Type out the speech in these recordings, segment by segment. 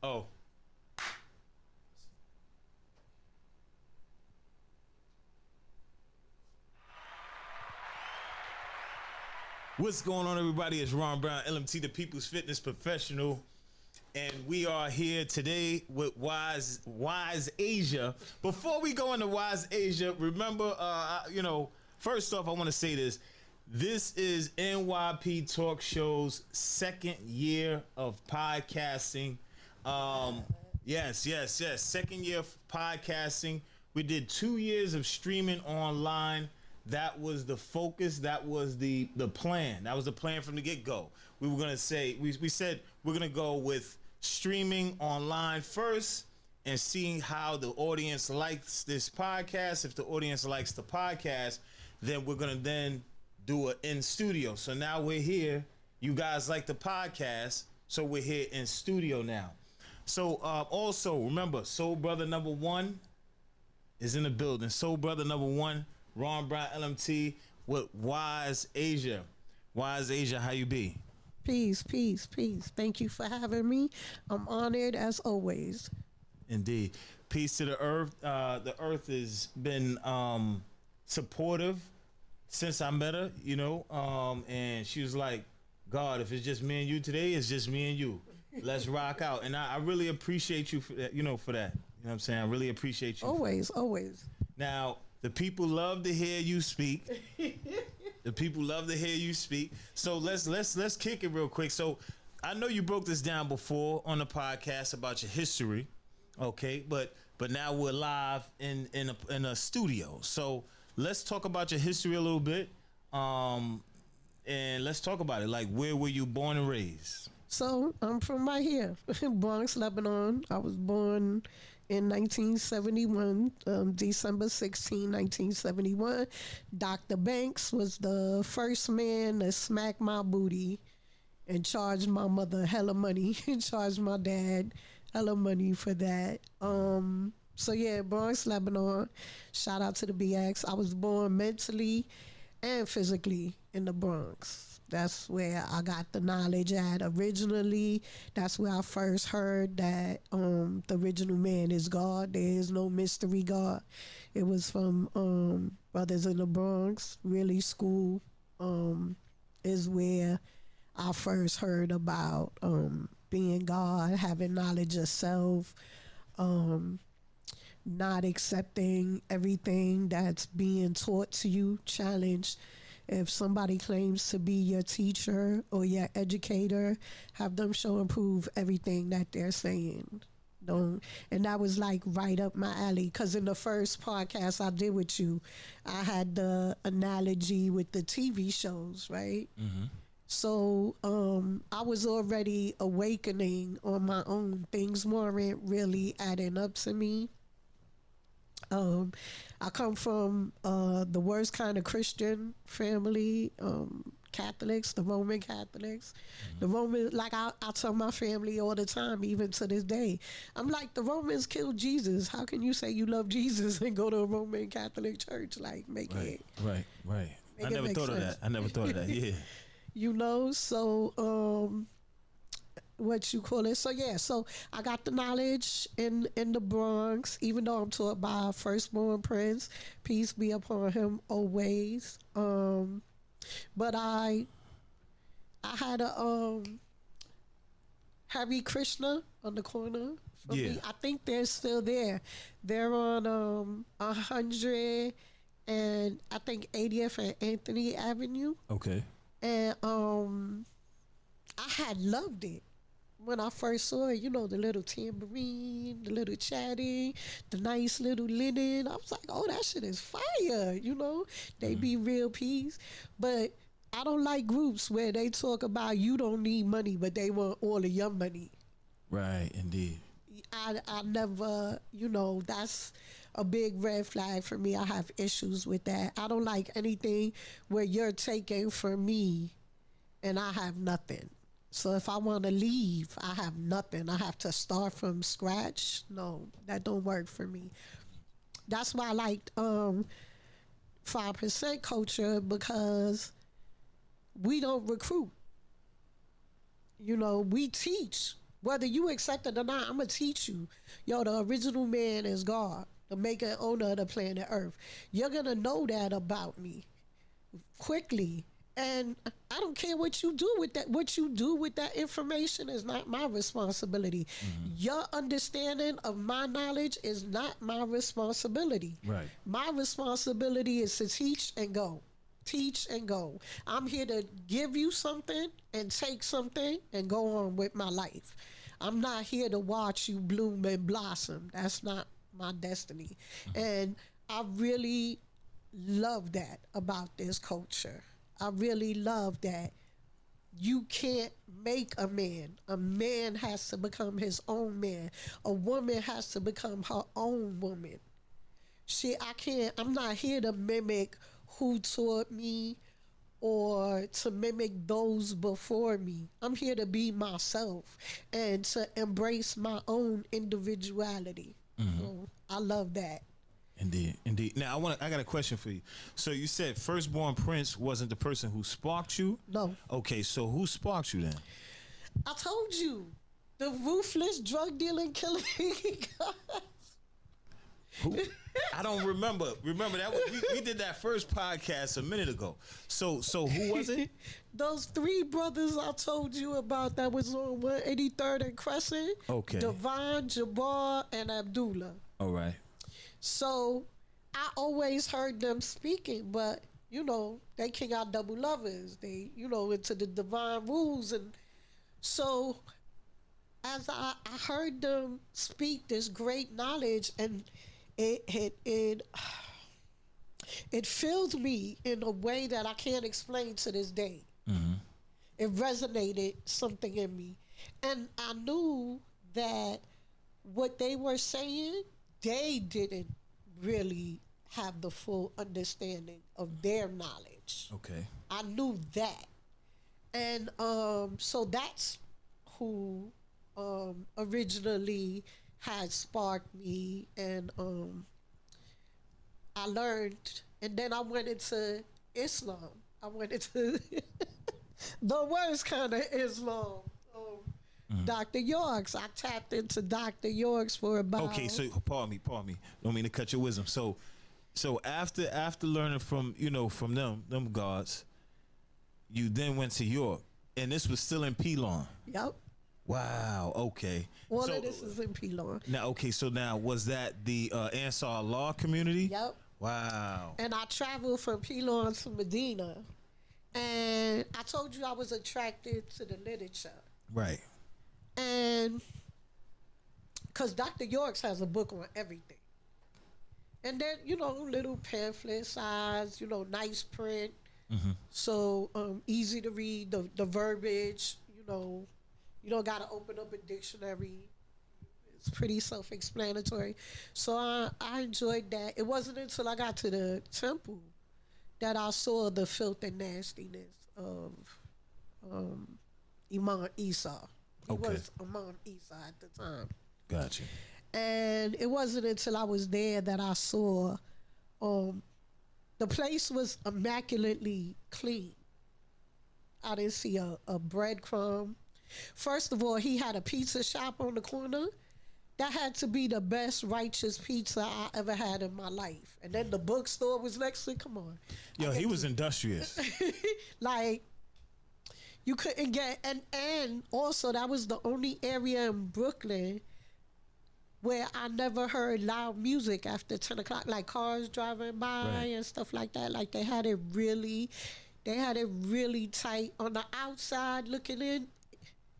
Oh. What's going on, everybody? It's Ron Brown, LMT, the People's Fitness Professional. And we are here today with Wise Asia. Before we go into Wise Asia, remember, first off, I want to say this. This is NYP Talk Show's second year of podcasting. Yes. Second year of podcasting. We did 2 years of streaming online. That was the focus. That was the plan. That was the plan from the get-go. We were gonna say we said we're gonna go with streaming online first and seeing how the audience likes this podcast. If the audience likes the podcast, then we're gonna then do it in studio. So now we're here. You guys like the podcast, so we're here in studio now. So also remember, Soul Brother number 1 is in the building. Soul Brother number 1. Ron Brown LMT with Wise Asia. Wise Asia, how you be? Peace. Thank you for having me. I'm honored as always. Indeed. Peace to the earth. The earth has been supportive since I met her, and she was like, God, if it's just me and you today, it's just me and you. Let's rock out. And I really appreciate you for that, for that. You know what I'm saying? I really appreciate you. Always. Now, the people love to hear you speak. The people love to hear you speak. So let's kick it real quick. So I know you broke this down before on the podcast about your history, okay? But now we're live in a studio. So let's talk about your history a little bit, and let's talk about it. Like, where were you born and raised? So I'm from right here, Bronx, Lebanon. I was born in 1971, December 16, 1971. Dr. Banks was the first man to smack my booty and charged my mother hella money and charged my dad hella money for that. So yeah, Bronx, Lebanon. Shout out to the BX. I was born mentally and physically in the Bronx. That's where I got the knowledge at originally. That's where I first heard that the original man is God. There is no mystery God. It was from Brothers in the Bronx. Really, school is where I first heard about being God, having knowledge of self, not accepting everything that's being taught to you, challenged. If somebody claims to be your teacher or your educator, have them show and prove everything that they're saying. And that was like right up my alley, because in the first podcast I did with you, I had the analogy with the TV shows, right? Mm-hmm. So I was already awakening on my own. Things weren't really adding up to me. I come from the worst kind of Christian family, Catholics, the Roman Catholics. Mm-hmm. The Roman, like I tell my family all the time, even to this day, I'm like, the Romans killed Jesus. How can you say you love Jesus and go to a Roman Catholic church? Like, make it. Right. I never thought of that. Yeah. So what you call it. So yeah, so I got the knowledge in the Bronx, even though I'm taught by our firstborn prince, peace be upon him always. But I had a Hare Krishna on the corner from me. I think they're still there. They're on 100 and I think 80th and Anthony Avenue. Okay. And I had loved it when I first saw it, the little tambourine, the little chatting, the nice little linen. I was like, oh, that shit is fire, They be real peace. But I don't like groups where they talk about you don't need money, but they want all of your money. Right, indeed. I never, that's a big red flag for me. I have issues with that. I don't like anything where you're taking from me and I have nothing. So if I want to leave, I have nothing. I have to start from scratch. No, that don't work for me. That's why I liked 5% culture, because we don't recruit. We teach. Whether you accept it or not, I'm going to teach you. Yo, the original man is God, the maker and owner of the planet Earth. You're going to know that about me quickly. And I don't care what you do with that. What you do with that information is not my responsibility. Your understanding of my knowledge is not my responsibility. Right. My responsibility is to teach and go. Teach and go. I'm here to give you something and take something and go on with my life. I'm not here to watch you bloom and blossom. That's not my destiny. And I really love that about this culture. I really love that you can't make a man. A man has to become his own man. A woman has to become her own woman. I'm not here to mimic who taught me or to mimic those before me. I'm here to be myself and to embrace my own individuality. So I love that. Indeed, indeed. Now I got a question for you. So you said Firstborn Prince wasn't the person who sparked you? No. Okay, so who sparked you then? I told you, the ruthless drug dealing killing guys. Who? I don't remember. Remember that we did that first podcast a minute ago. So who was it? Those three brothers I told you about that was on 183rd and Crescent. Okay. Devon, Jabbar, and Abdullah. All right. So I always heard them speaking, but you know, they king out double lovers. They, you know, into the divine rules. And so as I heard them speak this great knowledge, and it filled me in a way that I can't explain to this day. It resonated something in me. And I knew that what they were saying, they didn't really have the full understanding of their knowledge. Okay. I knew that. And so that's who originally had sparked me. And I learned, and then I went into Islam. I went into the worst kind of Islam. Dr. York's. I tapped into Dr. York's for about. Okay, so pardon me. Don't mean to cut your wisdom. So after learning from them gods, you then went to York, and this was still in Pelon. Yep. Wow. Okay. All of this is in Pelon. Now was that the Ansar law community? Yep. Wow. And I traveled from Pelon to Medina, and I told you I was attracted to the literature. Right. And because Dr. York's has a book on everything. And then, little pamphlet size, nice print. So easy to read, the verbiage, you don't got to open up a dictionary. It's pretty self-explanatory. So I enjoyed that. It wasn't until I got to the temple that I saw the filth and nastiness of Imam Isa. He was Imam Isa at the time. Gotcha. And it wasn't until I was there that I saw the place was immaculately clean. I didn't see a breadcrumb. First of all, he had a pizza shop on the corner. That had to be the best righteous pizza I ever had in my life. And then the bookstore was next to it. Come on. Yo, he was industrious. Like, you couldn't get, and also that was the only area in Brooklyn where I never heard loud music after 10 o'clock, like cars driving by and stuff like that. Like they had it really tight on the outside looking in.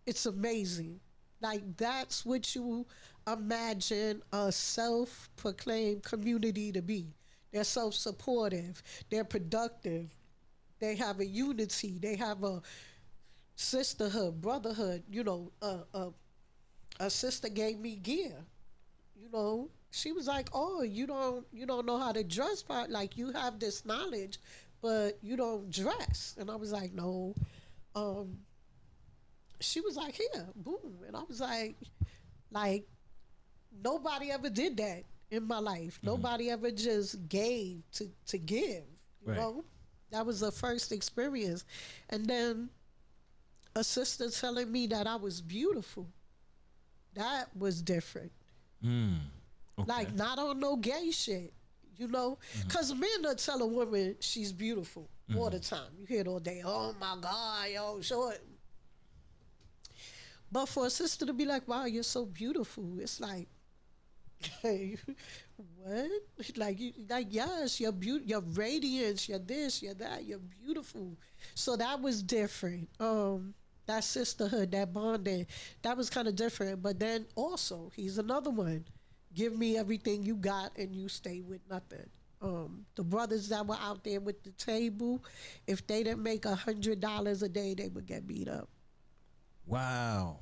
It's amazing. Like that's what you imagine a self-proclaimed community to be. They're self-supportive. They're productive. They have a unity. They have a sisterhood, brotherhood. A sister gave me gear. She was like, "Oh, you don't know how to dress, but like you have this knowledge, but you don't dress." And I was like, "No." She was like, "Here, boom," and I was like, nobody ever did that in my life. Mm-hmm. Nobody ever just gave to give. You know, that was the first experience, and then a sister telling me that I was beautiful. That was different. Okay. Like, not on no gay shit, you know? Because men will tell a woman she's beautiful all the time. You hear it all day. Oh, my God, yo, show it. But for a sister to be like, wow, you're so beautiful, it's like, hey, what? Like yes, you're beautiful, your radiance, you're this, you're that, you're beautiful. So that was different. That sisterhood, that bonding, that was kind of different. But then also, he's another one. Give me everything you got, and you stay with nothing. The brothers that were out there with the table, if they didn't make $100 a day, they would get beat up. Wow.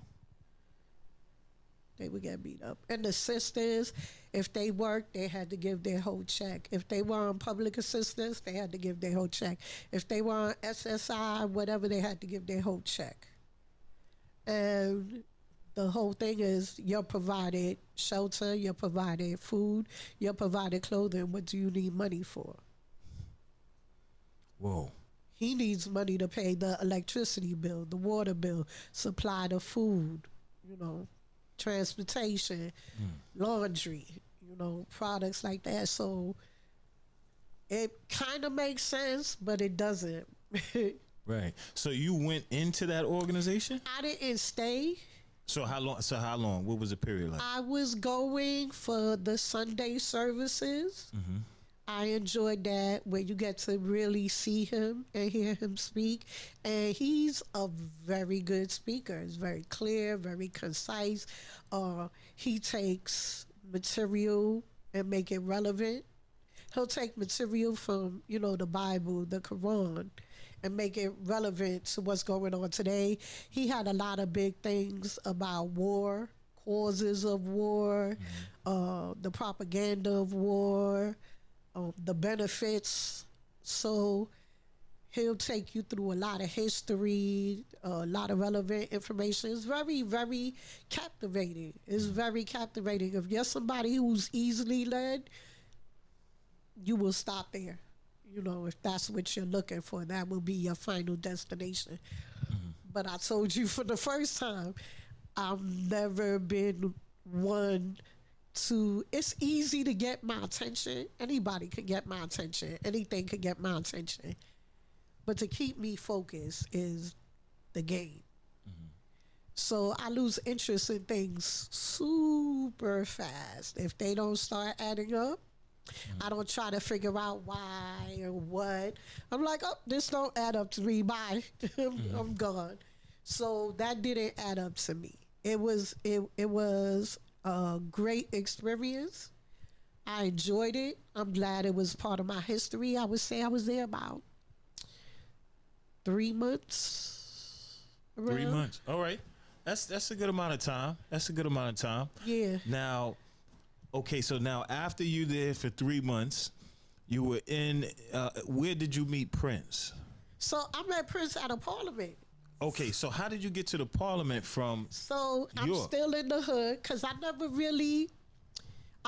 They would get beat up. And the sisters, if they worked, they had to give their whole check. If they were on public assistance, they had to give their whole check. If they were on SSI, whatever, they had to give their whole check. And the whole thing is, you're provided shelter, you're provided food, you're provided clothing. What do you need money for? Whoa. He needs money to pay the electricity bill, the water bill, supply the food, you know, transportation, laundry, you know, products like that. So it kind of makes sense, but it doesn't. Right. So you went into that organization? I didn't stay. So how long? What was the period like? I was going for the Sunday services. I enjoyed that, where you get to really see him and hear him speak. And he's a very good speaker. He's very clear, very concise. He takes material and make it relevant. He'll take material from, you know, the Bible, the Quran, and make it relevant to what's going on today. He had a lot of big things about war, causes of war, the propaganda of war, the benefits. So he'll take you through a lot of history, a lot of relevant information. It's very, very captivating. It's very captivating. If you're somebody who's easily led, you will stop there. You know, if that's what you're looking for, that will be your final destination. But I told you for the first time, I've never been one to, it's easy to get my attention. Anybody could get my attention. Anything could get my attention. But to keep me focused is the game. So I lose interest in things super fast. If they don't start adding up, I don't try to figure out why or what. I'm like, oh, this don't add up to me. Bye. I'm gone. So that didn't add up to me. It was a great experience. I enjoyed it. I'm glad it was part of my history. I would say I was there about 3 months. Around. 3 months. All right. That's a good amount of time. Yeah. Now, okay, so now after you there for 3 months, you were in, where did you meet Prince? So I met Prince at a parliament. Okay, so how did you get to the parliament from? So I'm York? still in the hood because I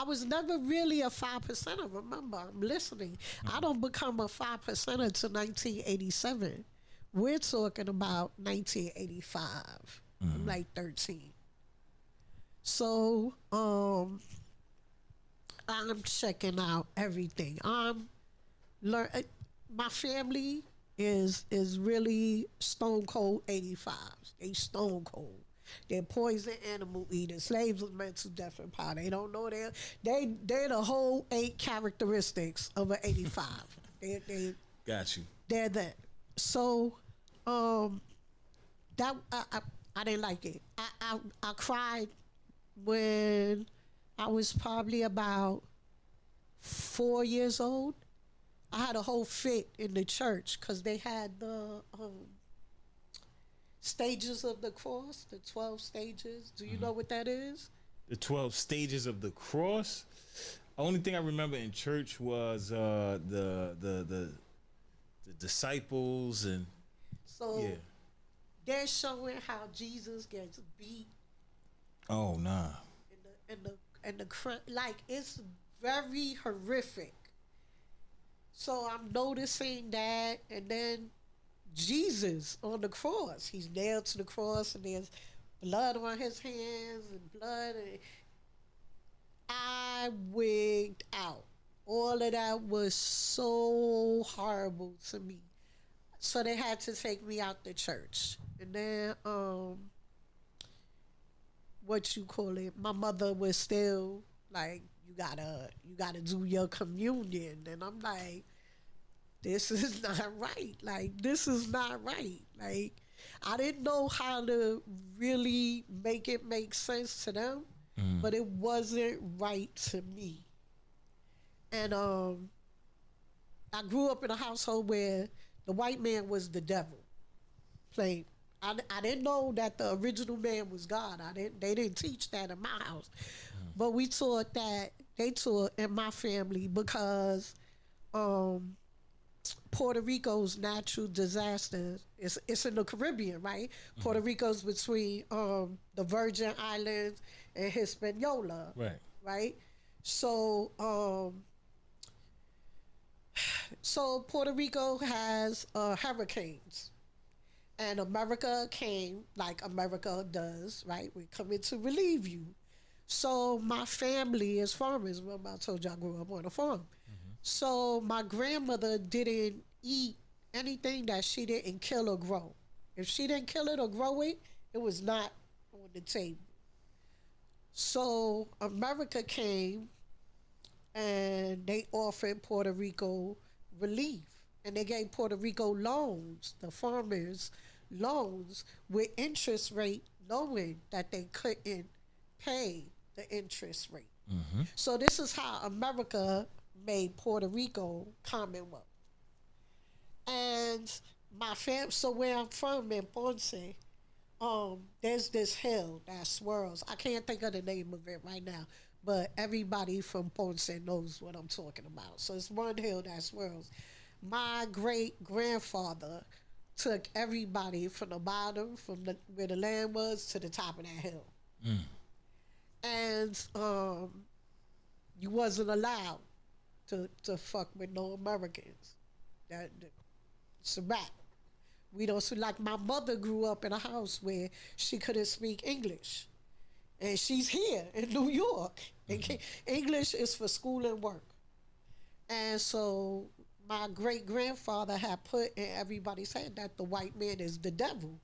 was never really a 5%er. Remember, I'm listening. I don't become a 5%er till 1987. We're talking about 1985. I'm like 13. So I'm checking out everything. My family is really stone cold 85s. They stone cold. They're poison animal eaters. Slaves was meant to death and power. They don't know they're the whole 8 characteristics of an 85. They Got you. they're that. So that I didn't like it. I cried when I was probably about 4 years old. I had a whole fit in the church because they had the stages of the cross, the 12 stages. Do you know what that is? The 12 stages of the cross. Only thing I remember in church was the disciples and So they're showing how Jesus gets beat. Oh nah. And the like, it's very horrific. So I'm noticing that, and then Jesus on the cross, he's nailed to the cross, and there's blood on his hands and blood. And I wigged out. All of that was so horrible to me. So they had to take me out the church. And then, what you call it? My mother was still like, you gotta do your communion. And I'm like, this is not right. Like, this is not right. Like, I didn't know how to really make it make sense to them, but it wasn't right to me. And I grew up in a household where the white man was the devil. Plain. I didn't know that the original man was God. They didn't teach that in my house. But we taught that, they taught in my family because Puerto Rico's natural disasters, it's in the Caribbean, right? Puerto Rico's between the Virgin Islands and Hispaniola. Right? So so Puerto Rico has hurricanes. And America came like America does, right? We're coming to relieve you. So my family is farmers. Remember I told you I grew up on a farm. So my grandmother didn't eat anything that she didn't kill or grow. If she didn't kill it or grow it, it was not on the table. So America came and they offered Puerto Rico relief. And they gave Puerto Rico loans, the farmers loans with interest rate, knowing that they couldn't pay the interest rate. So this is how America made Puerto Rico Commonwealth. And so where I'm from in Ponce, there's this hill that swirls. I can't think of the name of it right now, but everybody from Ponce knows what I'm talking about. So it's one hill that swirls. My great grandfather took everybody from the bottom, where the land was, to the top of that hill. And you wasn't allowed to fuck with no Americans. It's a wrap. We don't see, like, my mother grew up in a house where she couldn't speak English. And she's here in New York. English is for school and work. And so my great grandfather had put in everybody's head that the white man is the devil.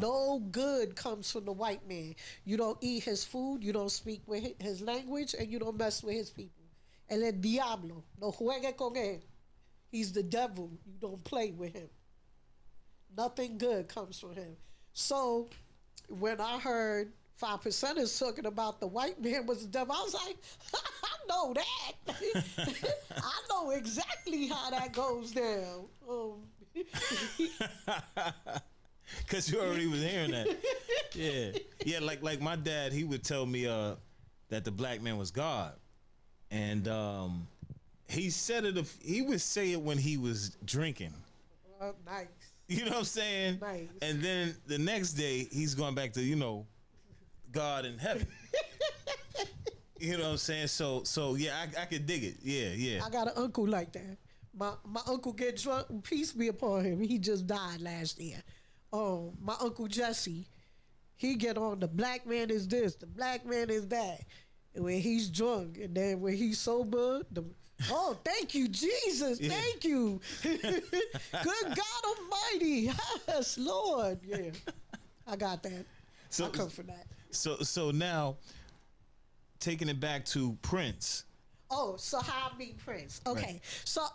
No good comes from the white man. You don't eat his food, you don't speak with his language, and you don't mess with his people. El diablo, no juegue con él. He's the devil. You don't play with him. Nothing good comes from him. So when I heard 5%ers talking about the white man was the devil, I was like, I know that. I know exactly how that goes down. Cause you already was hearing that. Yeah. Like my dad, he would tell me that the black man was God, and he said it. He would say it when he was drinking. Nice. You know what I'm saying? Nice. And then the next day, he's going back to God in heaven. You know what I'm saying? So yeah, I could dig it. Yeah. I got an uncle like that. My uncle get drunk. Peace be upon him. He just died last year. My uncle Jesse, he get on the black man is this, the black man is that. And when he's drunk, and then when he's sober, thank you, Jesus, thank you. Good God Almighty, yes, Lord, yeah. I got that. I come from that. So now, taking it back to Prince. Oh, so how I meet Prince. Okay, right. So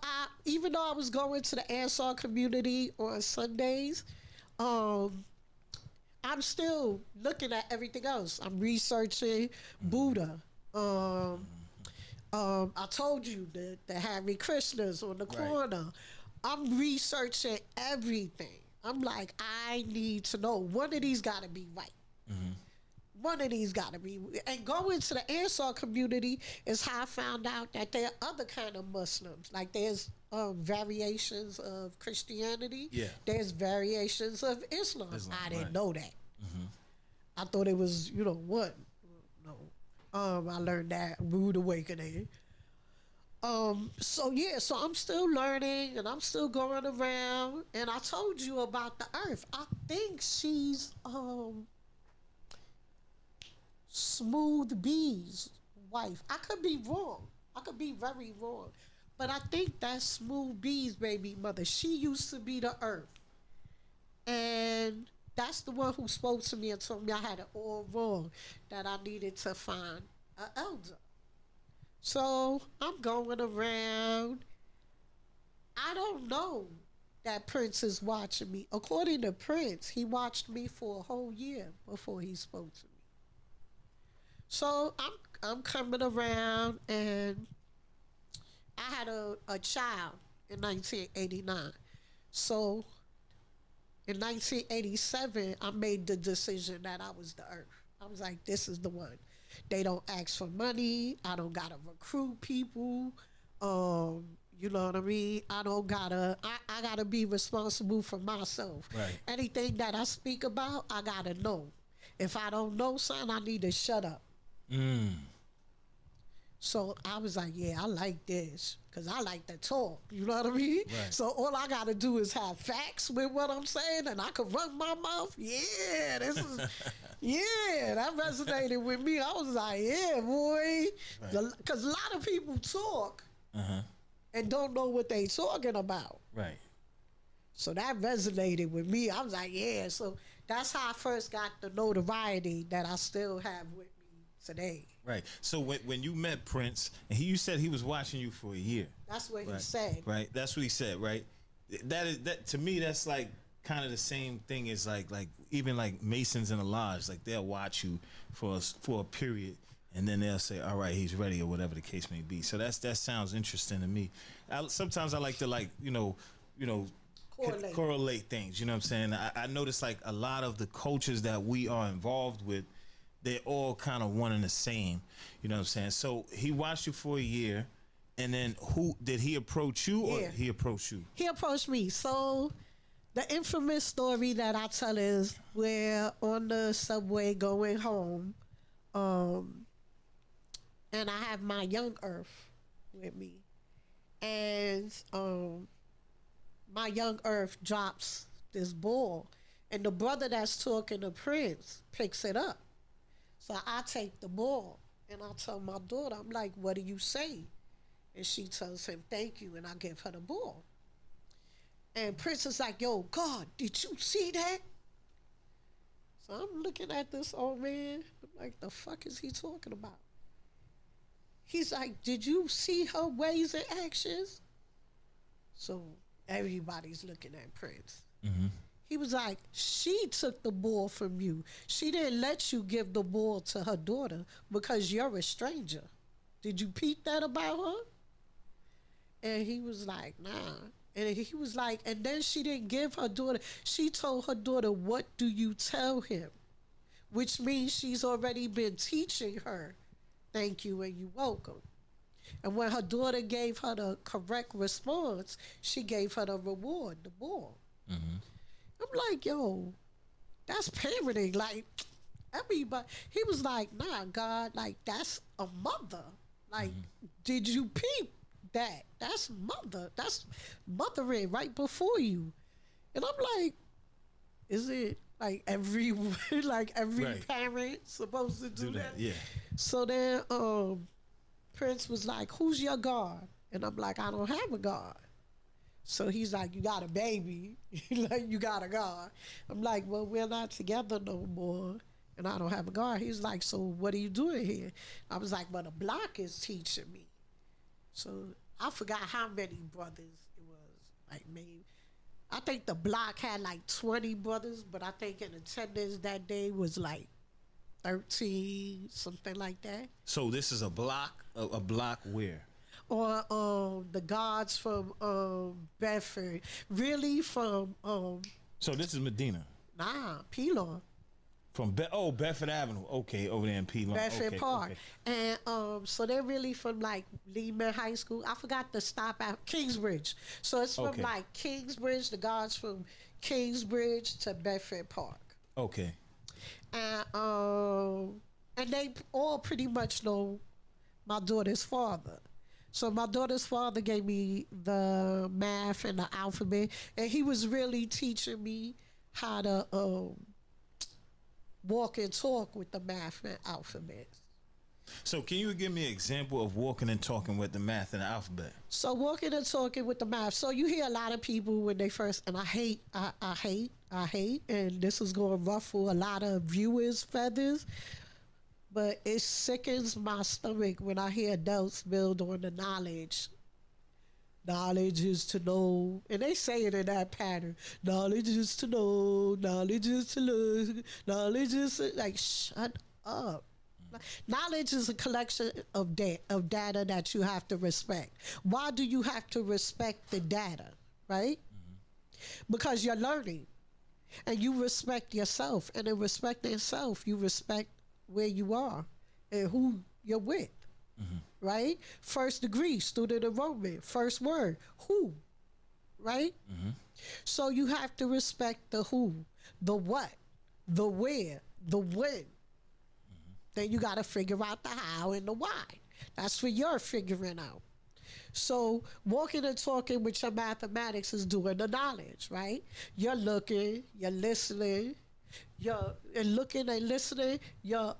even though I was going to the Ansaru community on Sundays, I'm still looking at everything else. I'm researching Buddha. I told you the Hare Krishnas on the corner. I'm researching everything. I'm like, I need to know. One of these got to be right. One of these got to be. And going to the Ansaru community is how I found out that there are other kind of Muslims. Like there's variations of Christianity. Yeah. There's variations of Islam. I didn't know that. I thought it was, one. No. I learned that rude awakening. So I'm still learning and I'm still going around. And I told you about the earth. I think she's Smooth B's wife. I could be wrong. I could be very wrong. But I think that's Smooth B's baby mother. She used to be the Earth. And that's the one who spoke to me and told me I had it all wrong, that I needed to find an elder. So I'm going around. I don't know that Prince is watching me. According to Prince, he watched me for a whole year before he spoke to me. So I'm coming around, and I had a child in 1989. So in 1987, I made the decision that I was the Earth. I was like, this is the one. They don't ask for money. I don't gotta recruit people. You know what I mean? I don't gotta. I gotta be responsible for myself. Right. Anything that I speak about, I gotta know. If I don't know something, I need to shut up. So I was like, yeah, I like this because I like to talk. You know what I mean? Right. So all I got to do is have facts with what I'm saying, and I can run my mouth. Yeah, this is, yeah, that resonated with me. I was like, yeah, boy. Because a lot of people talk and don't know what they talking about. Right. So that resonated with me. I was like, yeah. So that's how I first got the notoriety that I still have with me today. Right. So when you met Prince, and you said he was watching you for a year. That's what right. he said. Right. That's what he said. Right. That to me, that's like kind of the same thing as like even like Masons in a lodge. Like they'll watch you for a period, and then they'll say, "All right, he's ready," or whatever the case may be. So that sounds interesting to me. Sometimes I like to correlate things. You know what I'm saying? I notice like a lot of the cultures that we are involved with, they're all kind of one and the same. You know what I'm saying? So he watched you for a year, and then who did he approach you, or he approached you? He approached me. So the infamous story that I tell is we're on the subway going home, and I have my young Earth with me, and my young Earth drops this ball, and the brother that's talking to Prince picks it up. So I take the ball and I tell my daughter, I'm like, what do you say? And she tells him, thank you, and I give her the ball. And Prince is like, yo, God, did you see that? So I'm looking at this old man. I'm like, the fuck is he talking about? He's like, did you see her ways and actions? So everybody's looking at Prince. Mm-hmm. He was like, she took the ball from you. She didn't let you give the ball to her daughter because you're a stranger. Did you peep that about her? And he was like, nah. And he was like, and then she didn't give her daughter. She told her daughter, what do you tell him? Which means she's already been teaching her, thank you and you welcome. And when her daughter gave her the correct response, she gave her the reward, the ball. Mm-hmm. I'm like, yo, that's parenting. Like, everybody. He was like, nah, God, like, that's a mother. Like, did you peep that? That's mother. That's mothering right before you. And I'm like, is it like every Right. parent supposed to do that? Yeah. So then Prince was like, who's your God? And I'm like, I don't have a God. So he's like, you got a baby. Like, you got a God. I'm like, well, we're not together no more, and I don't have a God. He's like, so what are you doing here? I was like, well, the block is teaching me. So I forgot how many brothers it was. Like, maybe, I think the block had like 20 brothers, but I think in attendance that day was like 13, something like that. So this is a block where? Or the gods from Bedford, really from So this is Medina. Pelon. From Bedford Avenue. Okay, over there in Pelon. Bedford Park. Okay. And so they're really from like Lehman High School. I forgot to stop at Kingsbridge. So it's from like Kingsbridge, the gods from Kingsbridge to Bedford Park. Okay. And they all pretty much know my daughter's father. So my daughter's father gave me the math and the alphabet, and he was really teaching me how to walk and talk with the math and alphabets. So can you give me an example of walking and talking with the math and the alphabet? So walking and talking with the math. So you hear a lot of people when they first, and I hate, and this is going to ruffle a lot of viewers' feathers, but it sickens my stomach when I hear adults build on the knowledge. Knowledge is to know, and they say it in that pattern. Knowledge is to know, knowledge is to learn, knowledge is to, like, shut up. Knowledge is a collection of data that you have to respect. Why do you have to respect the data, right? Because you're learning, and you respect yourself, and in respecting yourself, you respect where you are and who you're with, right? First degree, student enrollment, first word, who, right? So you have to respect the who, the what, the where, the when. Then you got to figure out the how and the why. That's what you're figuring out. So walking and talking with your mathematics is doing the knowledge, right? You're looking, you're listening, you're looking and listening, you're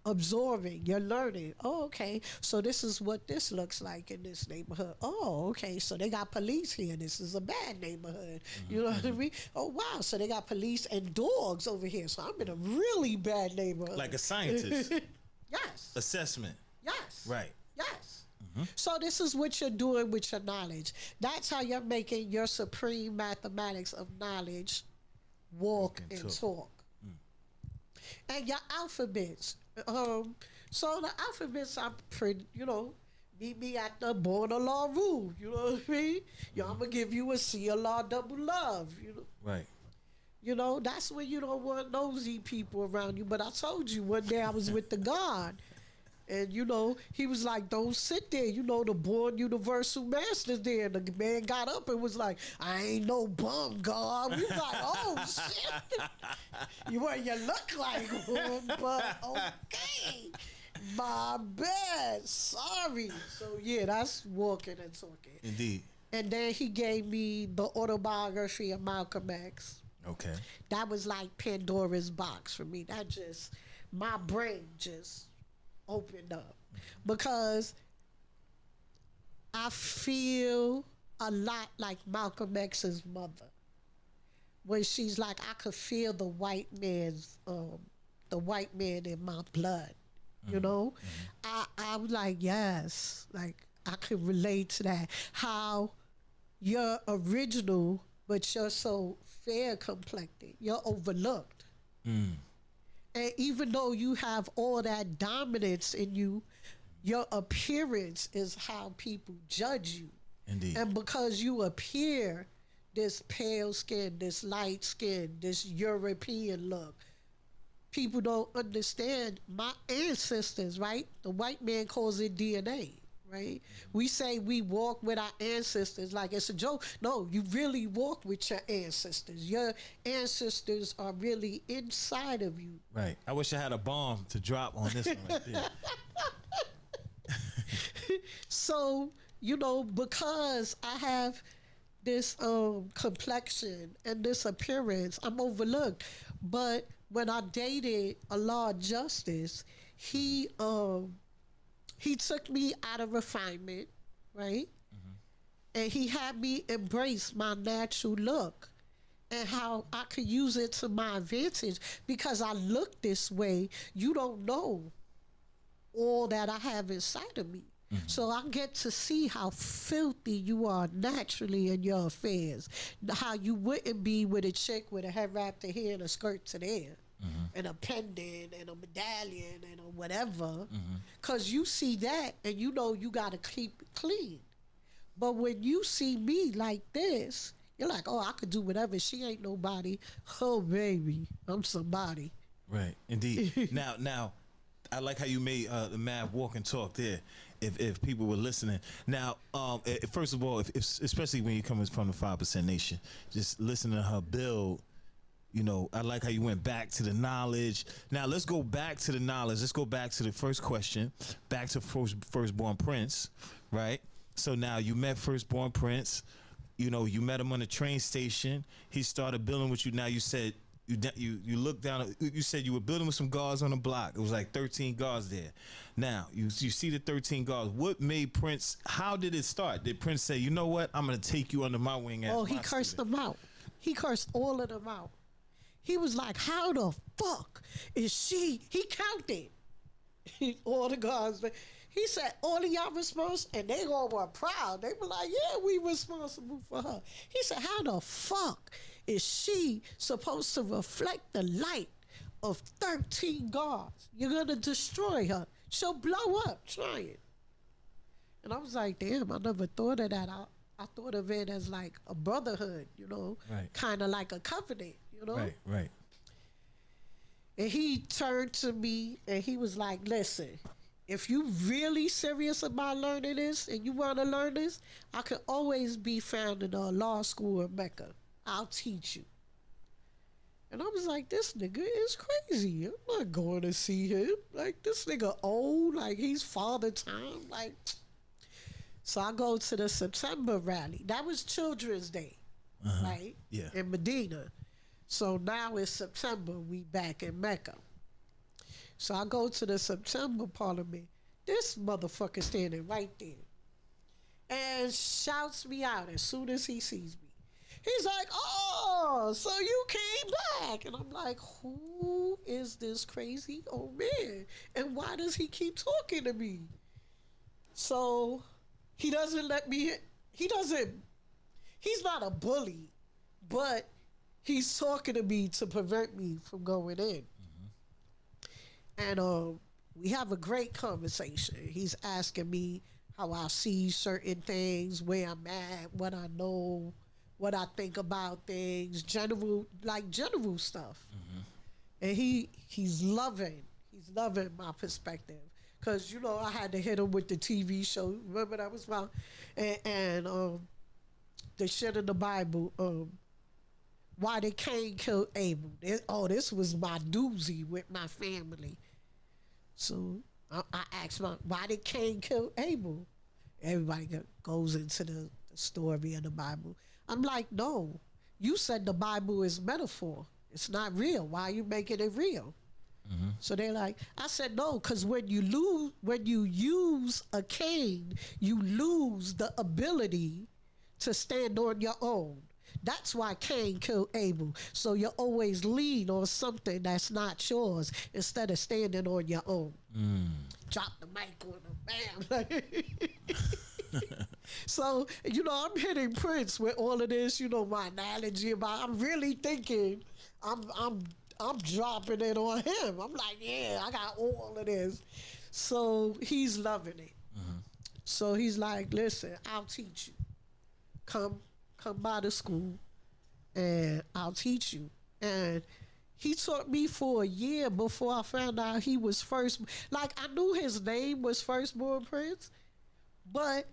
absorbing, you're learning. Oh, okay, so this is what this looks like in this neighborhood. Oh, okay, so they got police here. This is a bad neighborhood. You know what I mean? Oh, wow, so they got police and dogs over here. So I'm in a really bad neighborhood. Like a scientist. Yes. Assessment. Yes. Right. Yes. So this is what you're doing with your knowledge. That's how you're making your supreme mathematics of knowledge walk and talk. And your alphabets. So the alphabets are pretty, meet me at the born of law rule. You know what I mean? I'm going to give you a C of law double love. Right. That's when you don't want nosy people around you. But I told you one day I was with the God. And, he was like, don't sit there. The born universal master's there. And the man got up and was like, I ain't no bum, God. We was like, oh, shit. You look like one, but okay. My bad. Sorry. So, yeah, that's walking and talking. Indeed. And then he gave me the autobiography of Malcolm X. Okay. That was like Pandora's box for me. That just, my brain just opened up, because I feel a lot like Malcolm X's mother when she's like, I could feel the white man in my blood. I was like, yes, like I could relate to that. How you're original, but you're so fair complected, you're overlooked. And even though you have all that dominance in you, your appearance is how people judge you. Indeed. And because you appear this pale skin, this light skin, this European look, people don't understand my ancestors, right? The white man calls it DNA, right? We say we walk with our ancestors like it's a joke. No, you really walk with your ancestors. Your ancestors are really inside of you. Right. I wish I had a bomb to drop on this one right there. So, because I have this complexion and this appearance, I'm overlooked. But when I dated a law of justice, he took me out of refinement, right? And he had me embrace my natural look and how I could use it to my advantage. Because I look this way, you don't know all that I have inside of me. So I get to see how filthy you are naturally in your affairs. How you wouldn't be with a chick with a head wrapped to here and a skirt to there. And a pendant and a medallion and a whatever. Because you see that and you got to keep it clean. But when you see me like this, you're like, oh, I could do whatever. She ain't nobody. Oh, baby, I'm somebody. Right, indeed. Now, I like how you made the math walk and talk there. If people were listening. Now, first of all, if especially when you're coming from the 5% Nation, just listening to her build, I like how you went back to the knowledge. Now, let's go back to the knowledge. Let's go back to the first question, back to Firstborn Prince, right? So now you met Firstborn Prince. You met him on the train station. He started building with you. Now you said you look down. You said you were building with some guards on the block. It was like 13 guards there. Now you see the 13 guards. What made Prince? How did it start? Did Prince say, you know what, I'm gonna take you under my wing? As he cursed them out. He cursed all of them out. He was like, how the fuck is she? He counted all the guards. He said, all of y'all responsible, and they all were proud. They were like, yeah, we responsible for her. He said, how the fuck is she supposed to reflect the light of 13 guards? You're going to destroy her. She'll blow up. Try it. And I was like, damn, I never thought of that. I thought of it as like a brotherhood, right. Kind of like a covenant, Right. And he turned to me and he was like, listen, if you really serious about learning this and you want to learn this, I could always be found in a law school in Mecca. I'll teach you. And I was like, this nigga is crazy. I'm not going to see him. Like, this nigga old, like he's father time. Like, so I go to the September rally. That was Children's Day, right? Yeah. In Medina. So now it's September, we back in Mecca. So I go to the September Parliament. This motherfucker standing right there and shouts me out as soon as he sees me. He's like, oh, so you came back. And I'm like, who is this crazy old man? And why does he keep talking to me? So he doesn't let me, he's not a bully, but he's talking to me to prevent me from going in. And we have a great conversation. He's asking me how I see certain things, where I'm at, what I know, what I think about things, general stuff. And he's loving my perspective. Because, I had to hit him with the TV show. Remember that was wrong? And the shit in the Bible, why did Cain kill Abel? This was my doozy with my family. So I asked why did Cain kill Abel? Everybody goes into the story of the Bible. I'm like, no, you said the Bible is metaphor. It's not real. Why are you making it real? So they're like, I said, no, because when you use a cane, you lose the ability to stand on your own. That's why Cain killed Abel. So you always lean on something that's not yours instead of standing on your own. Drop the mic on him, bam. So, I'm hitting Prince with all of this, my analogy about, I'm really thinking I'm dropping it on him. I'm like, yeah, I got all of this. So he's loving it. So he's like, listen, I'll teach you. Come by the school and I'll teach you. And he taught me for a year before I found out he was first. Like, I knew his name was Firstborn Prince, but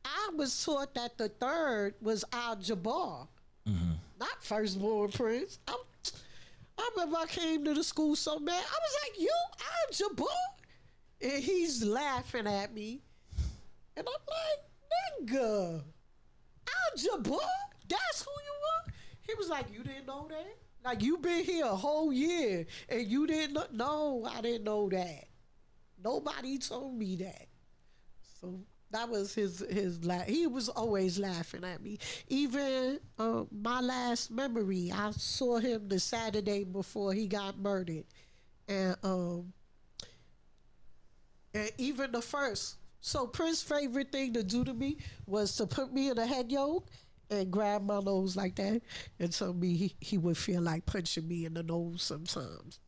I was taught that the third was Al-Jabbar, not Firstborn Prince. I remember I came to the school so mad. I was like, you Al-Jabbar? And he's laughing at me. And I'm like, nigga, Al-Jabbar? That's who you are? He was like, you didn't know that? Like, you been here a whole year and you didn't know? No, I didn't know that. Nobody told me that. So that was his laugh. He was always laughing at me. Even my last memory, I saw him the Saturday before he got murdered. And even the first. So Prince's favorite thing to do to me was to put me in a head yoke and grab my nose like that and tell me he would feel like punching me in the nose sometimes.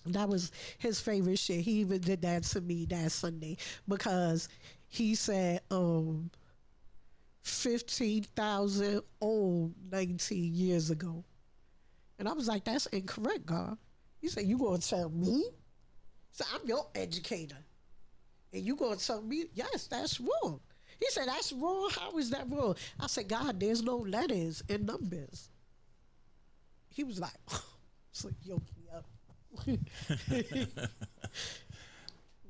That was his favorite shit. He even did that to me that Sunday because he said 15,000 old 19 years ago. And I was like, that's incorrect, God. He said, you gonna tell me? So I'm your educator. And you gonna tell me, yes, that's wrong. He said, that's wrong? How is that wrong? I said, God, there's no letters and numbers. He was like, so yoke me up.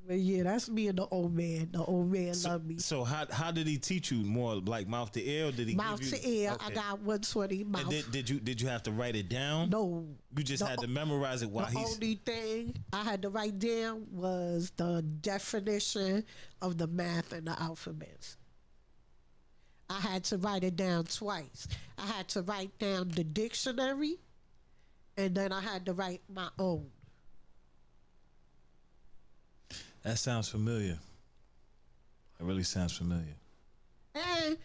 But yeah, that's me and the old man. The old man loved me. So how did he teach you more like mouth to ear? Or did he Mouth give you, to ear. okay. I got 120 mouth. And did you have to write it down? No. You just had to memorize it while The only thing I had to write down was the definition of the math and the alphabets. I had to write it down twice. I had to write down the dictionary, and then I had to write my own. That sounds familiar. It really sounds familiar. And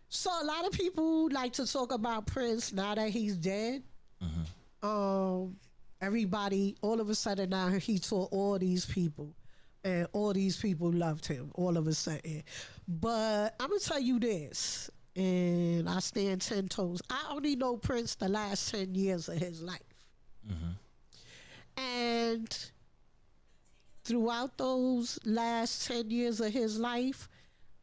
so a lot of people like to talk about Prince now that he's dead. Everybody, all of a sudden now he taught all these people, and all these people loved him all of a sudden. But I'm gonna tell you this, and I stand 10 toes. I only know Prince the last 10 years of his life, and throughout those last 10 years of his life,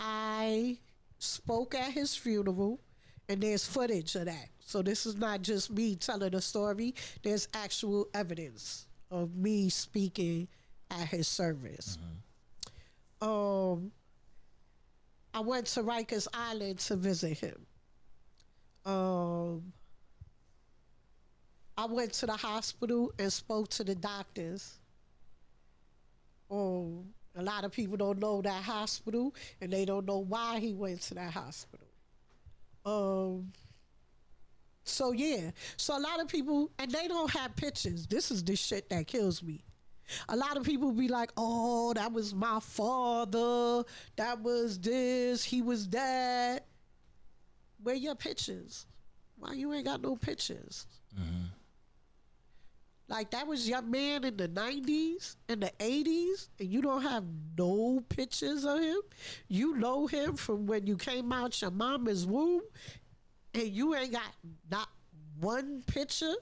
I spoke at his funeral, and there's footage of that. So this is not just me telling a story. There's actual evidence of me speaking at his service. I went to Rikers Island to visit him. I went to the hospital and spoke to the doctors. A lot of people don't know that hospital, and they don't know why he went to that hospital. So yeah, so a lot of people, and they don't have pictures. This is the shit that kills me. A lot of people be like, oh, that was my father, that was this, he was that. Where your pictures? Why you ain't got no pictures? Like, that was your man in the 90s and the 80s, and you don't have no pictures of him? You know him from when you came out your mama's womb, and you ain't got not one picture?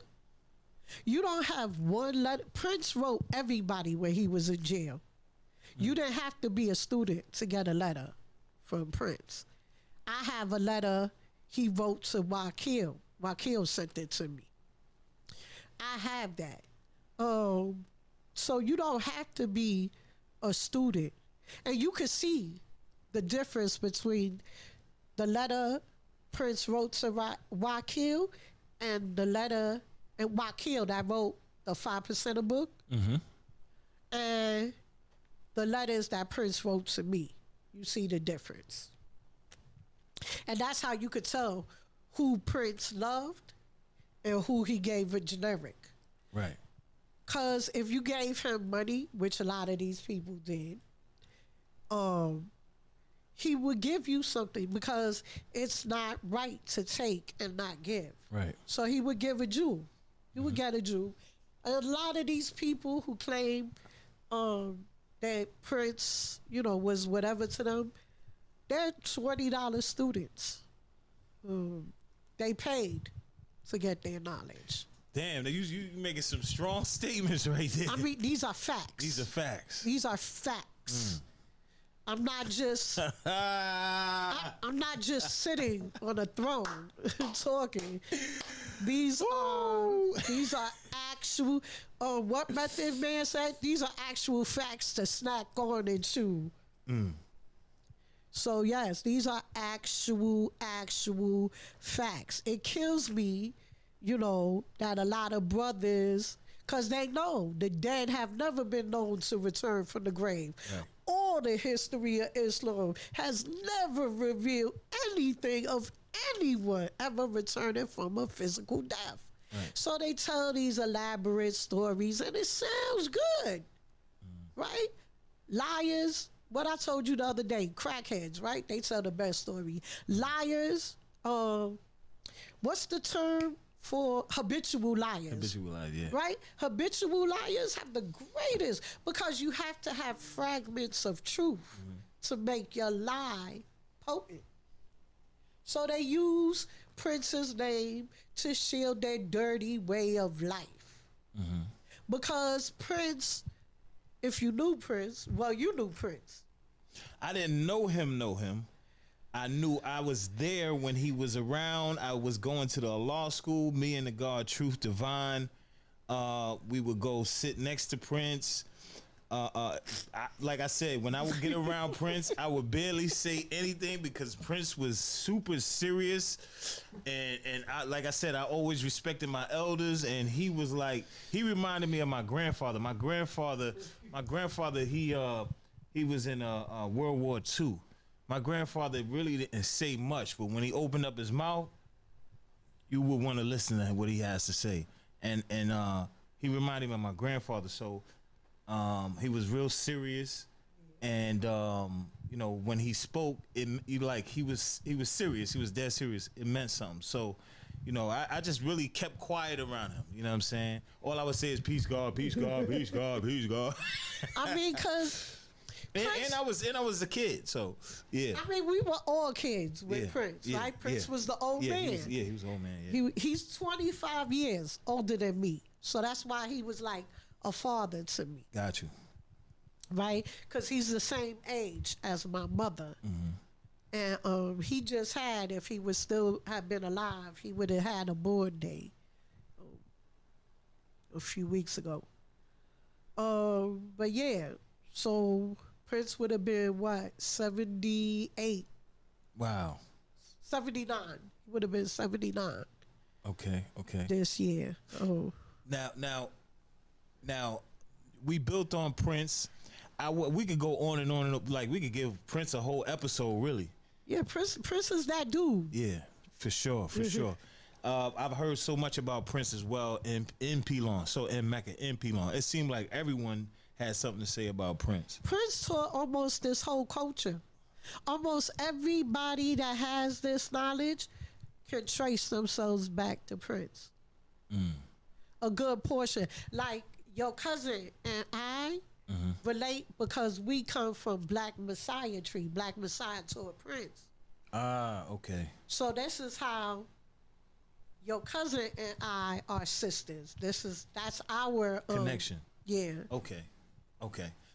You don't have one letter. Prince wrote everybody when he was in jail. You didn't have to be a student to get a letter from Prince. I have a letter he wrote to Wakil. Wakil sent it to me. I have that. So you don't have to be a student. And you can see the difference between the letter Prince wrote to Wakil and the letter and Wakil that wrote the 5% book, and the letters that Prince wrote to me. You see the difference. And that's how you could tell who Prince loved and who he gave a generic. Right. Because if you gave him money, which a lot of these people did, he would give you something because it's not right to take and not give. Right. So he would give a Jew. He would get a Jew. A lot of these people who claim that Prince, was whatever to them, they're $20 students. They paid to get their knowledge. Damn, you making some strong statements right there. I mean, these are facts. These are facts. These are facts. I'm not just I'm not just sitting on a throne talking. These are actual what Method Man said, these are actual facts to snack on and chew. So yes, these are actual facts. It kills me, that a lot of brothers, because they know the dead have never been known to return from the grave. Yeah. All the history of Islam has never revealed anything of anyone ever returning from a physical death. Right. So they tell these elaborate stories, and it sounds good, right? Liars, what I told you the other day, crackheads, right? They tell the best story. Liars, what's the term for habitual liars? Habitual liars, yeah. Right? Habitual liars have the greatest, because you have to have fragments of truth to make your lie potent. So they use Prince's name to shield their dirty way of life. Because Prince, if you knew Prince, well, you knew Prince. I didn't know him. I knew I was there when he was around. I was going to the law school. Me and the God Truth Divine, we would go sit next to Prince. like I said, when I would get around Prince, I would barely say anything because Prince was super serious, and like I said, I always respected my elders, and he was like, he reminded me of my grandfather. My grandfather, he was in World War II. My grandfather really didn't say much, but when he opened up his mouth, you would want to listen to what he has to say, and he reminded me of my grandfather. So. He was real serious, and you know, when he spoke, he was serious. He was dead serious. It meant something. So, you know, I just really kept quiet around him. You know what I'm saying? All I would say is peace, God, peace, God, peace, God, peace, God. I mean, cause. And I was a kid, so yeah. I mean, we were all kids with Prince, right? Prince was the old man. He was the old man. Yeah. He's 25 years older than me, so that's why he was like a father to me. Got you. Right? Because he's the same age as my mother. Mm-hmm. And he just had, if he would still have been alive, he would have had a born day a few weeks ago. But yeah, so Prince would have been what, 78? Wow. 79. He would have been 79. Okay. This year. Oh. Now, we built on Prince. We could go on and on, like we could give Prince a whole episode, really. Yeah, Prince is that dude. Yeah, for sure. I've heard so much about Prince as well in Pelon, so in Mecca, in Pelon. It seemed like everyone had something to say about Prince. Prince taught almost this whole culture. Almost everybody that has this knowledge can trace themselves back to Prince. A good portion. Like your cousin and I relate because we come from Black Messiah tree. Black Messiah taught Prince. Ah, okay. So this is how your cousin and I are sisters. That's our connection. Yeah. Okay.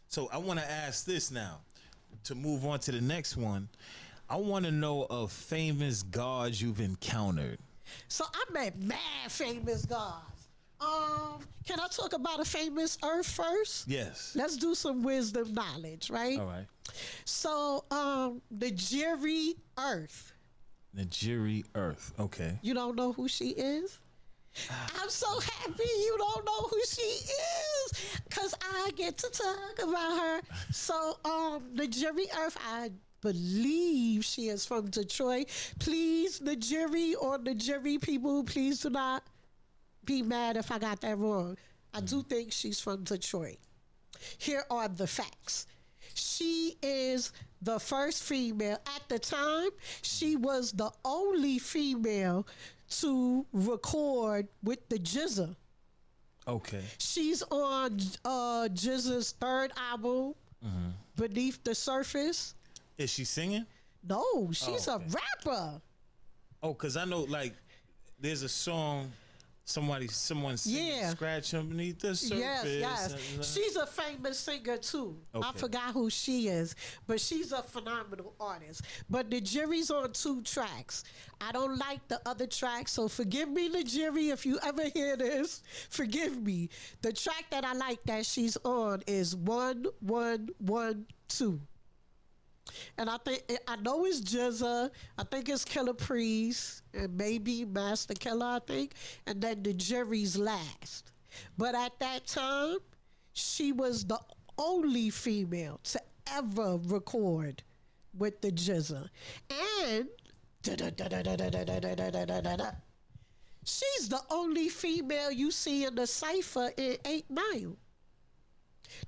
So I want to ask this now, to move on to the next one. I want to know of famous gods you've encountered. So I met mad famous gods. Can I talk about a famous earth first? Yes. Let's do some wisdom knowledge, right? All right. So, the Jiri Earth. The Jiri Earth. Okay. You don't know who she is? I'm so happy you don't know who she is, because I get to talk about her. So, the Jiri Earth, I believe she is from Detroit. Please, the Jiri or the Jiri people, please do not be mad if I got that wrong. I do think she's from Detroit. Here are the facts. She is the first female. At the time, she was the only female to record with the GZA. Okay. She's on GZA's third album, Beneath the Surface. Is she singing? No, she's a rapper. Oh, because I know, like, there's a song... Someone singing, scratch underneath the surface. Yes. She's a famous singer too. Okay. I forgot who she is, but she's a phenomenal artist. But the Jiri's on 2 tracks. I don't like the other tracks, so forgive me, the Jiri, if you ever hear this. Forgive me. The track that I like that she's on is 1112. And I know it's GZA, I think it's Killer Priest, and maybe Master Killer, I think, and then the Jiri's last. But at that time, she was the only female to ever record with the GZA. And she's the only female you see in the cypher in 8 Mile.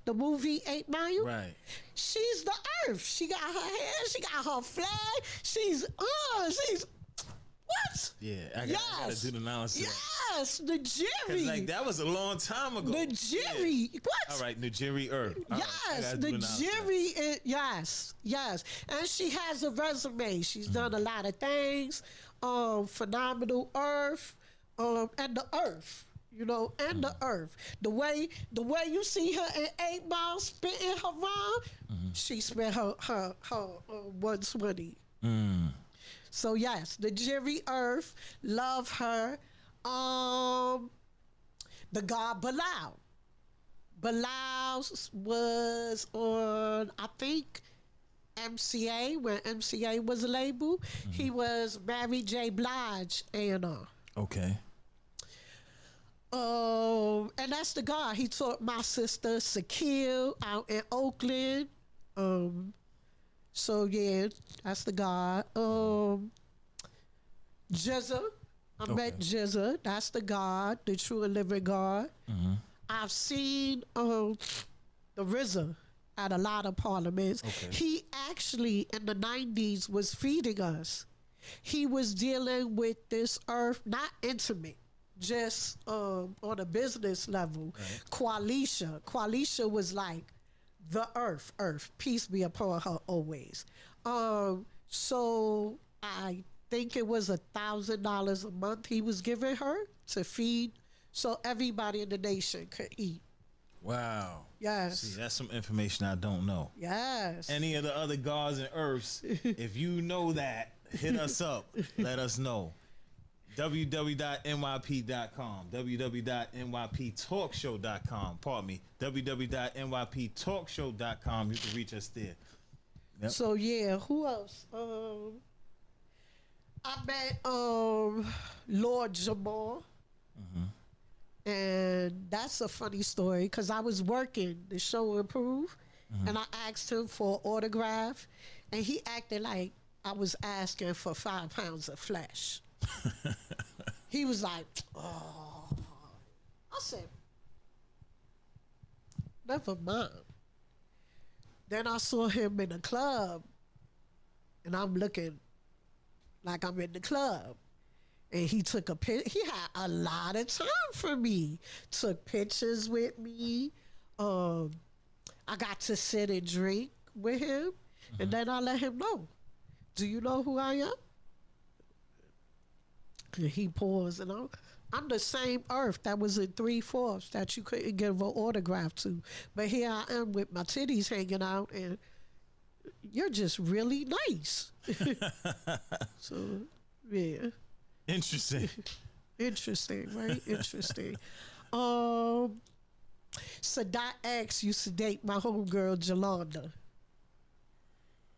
The movie 8 Mile? Right. She's the earth. She got her hair, she got her flag. She's what? Yeah, I gotta do the analysis. Yes, the Jiri. Like, that was a long time ago. The Jiri. Yeah. What? All right, the Jiri Earth. Yes, the Jiri. Yes. And she has a resume. She's done a lot of things. Phenomenal Earth. And the Earth. You know, and the Earth. The way you see her in 8 Mile spitting her rhyme, she spit her 120. So yes, the Jiri Earth, love her. The god Bilal house was on, I think, MCA, when MCA was a label. He was Mary J. Blige A&R. Okay. And that's the guy. He taught my sister Sakil out in Oakland. So yeah, that's the guy. Jizza. I met Jizza. That's the God, the true and living God. I've seen the RZA at a lot of parliaments. He actually in the 90s was feeding us. He was dealing with this earth, not intimate, just on a business level. Qualisha was like the earth, peace be upon her always. So I think it was $1,000 a month he was giving her to feed, so everybody in the nation could eat. Wow. Yes. See, that's some information I don't know. Yes. Any of the other gods and earths, if you know that, hit us up. Let us know. www.nyp.com, www.nyptalkshow.com, pardon me, www.nyptalkshow.com. You can reach us there. Yep. So yeah, who else? I met Lord Jamal. And that's a funny story because I was working the show Improve, and I asked him for an autograph, and he acted like I was asking for 5 pounds of flesh. He was like, oh. I said, never mind. Then I saw him in the club, and I'm looking like I'm in the club. And he took a pic. He had a lot of time for me. Took pictures with me. I got to sit and drink with him. And then I let him know, do you know who I am? And he paused, and I'm the same earth that was in 3/4 that you couldn't give an autograph to. But here I am with my titties hanging out, and you're just really nice. So, yeah. Interesting. Interesting, right? Interesting. Sadat X used to date my homegirl Jolanda.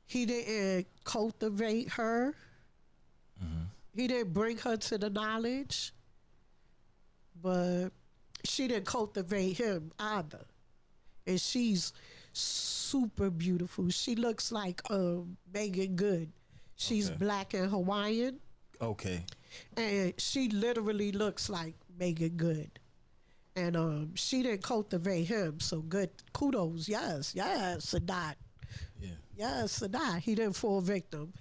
He didn't cultivate her. He didn't bring her to the knowledge, but she didn't cultivate him either. And she's super beautiful. She looks like Megan Good. She's black and Hawaiian. Okay. And she literally looks like Megan Good. And she didn't cultivate him, so good. Kudos, yes, Sadat. Yeah. Yes, Sadat. He didn't fall victim.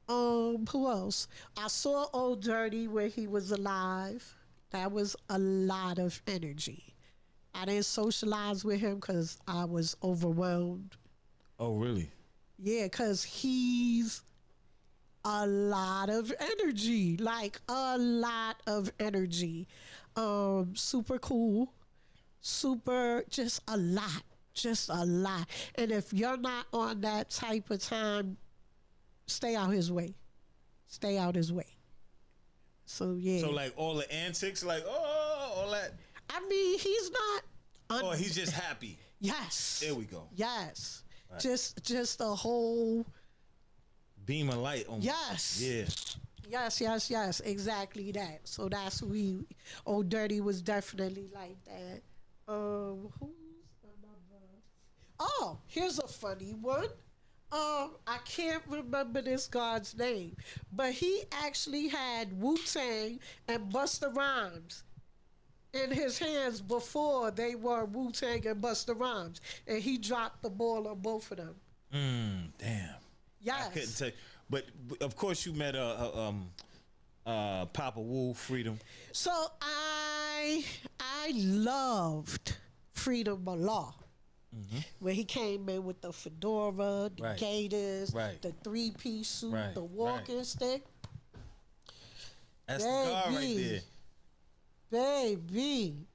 Who else? I saw Old Dirty when he was alive. That was a lot of energy. I didn't socialize with him because I was overwhelmed. Oh, really? Yeah, because he's a lot of energy, like a lot of energy. Super cool, super, just a lot. And if you're not on that type of time, stay out his way. So yeah. So like all the antics, like all that. I mean, he's not. Oh, he's just happy. Yes. There we go. Yes. Right. Just a whole beam of light on. Yes. Yeah. Yes, exactly that. So that's who he. Old Dirty was definitely like that. Who's another? Oh, here's a funny one. I can't remember this guy's name, but he actually had Wu-Tang and Busta Rhymes in his hands before they were Wu-Tang and Busta Rhymes, and he dropped the ball on both of them. Damn. Yes. I couldn't tell you. But of course you met Papa Wu, Freedom. So I loved Freedom of Law. When he came in with the fedora, the gators, the 3-piece suit, the walking stick. That's the guy right there. Baby.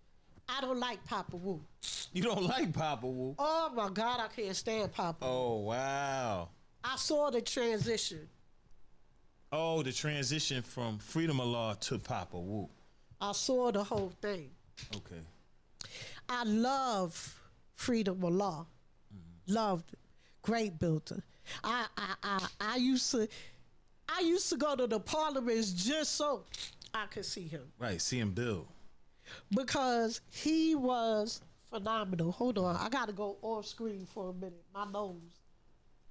I don't like Papa Wu. You don't like Papa Wu? Oh my God, I can't stand Papa Wu. Oh, wow. I saw the transition. Oh, the transition from Freedom of Law to Papa Wu. I saw the whole thing. Okay. I love freedom of law. Loved it. Great builder. I used to go to the parliaments just so I could see him. Right, see him build. Because he was phenomenal. Hold on, I gotta go off screen for a minute. My nose.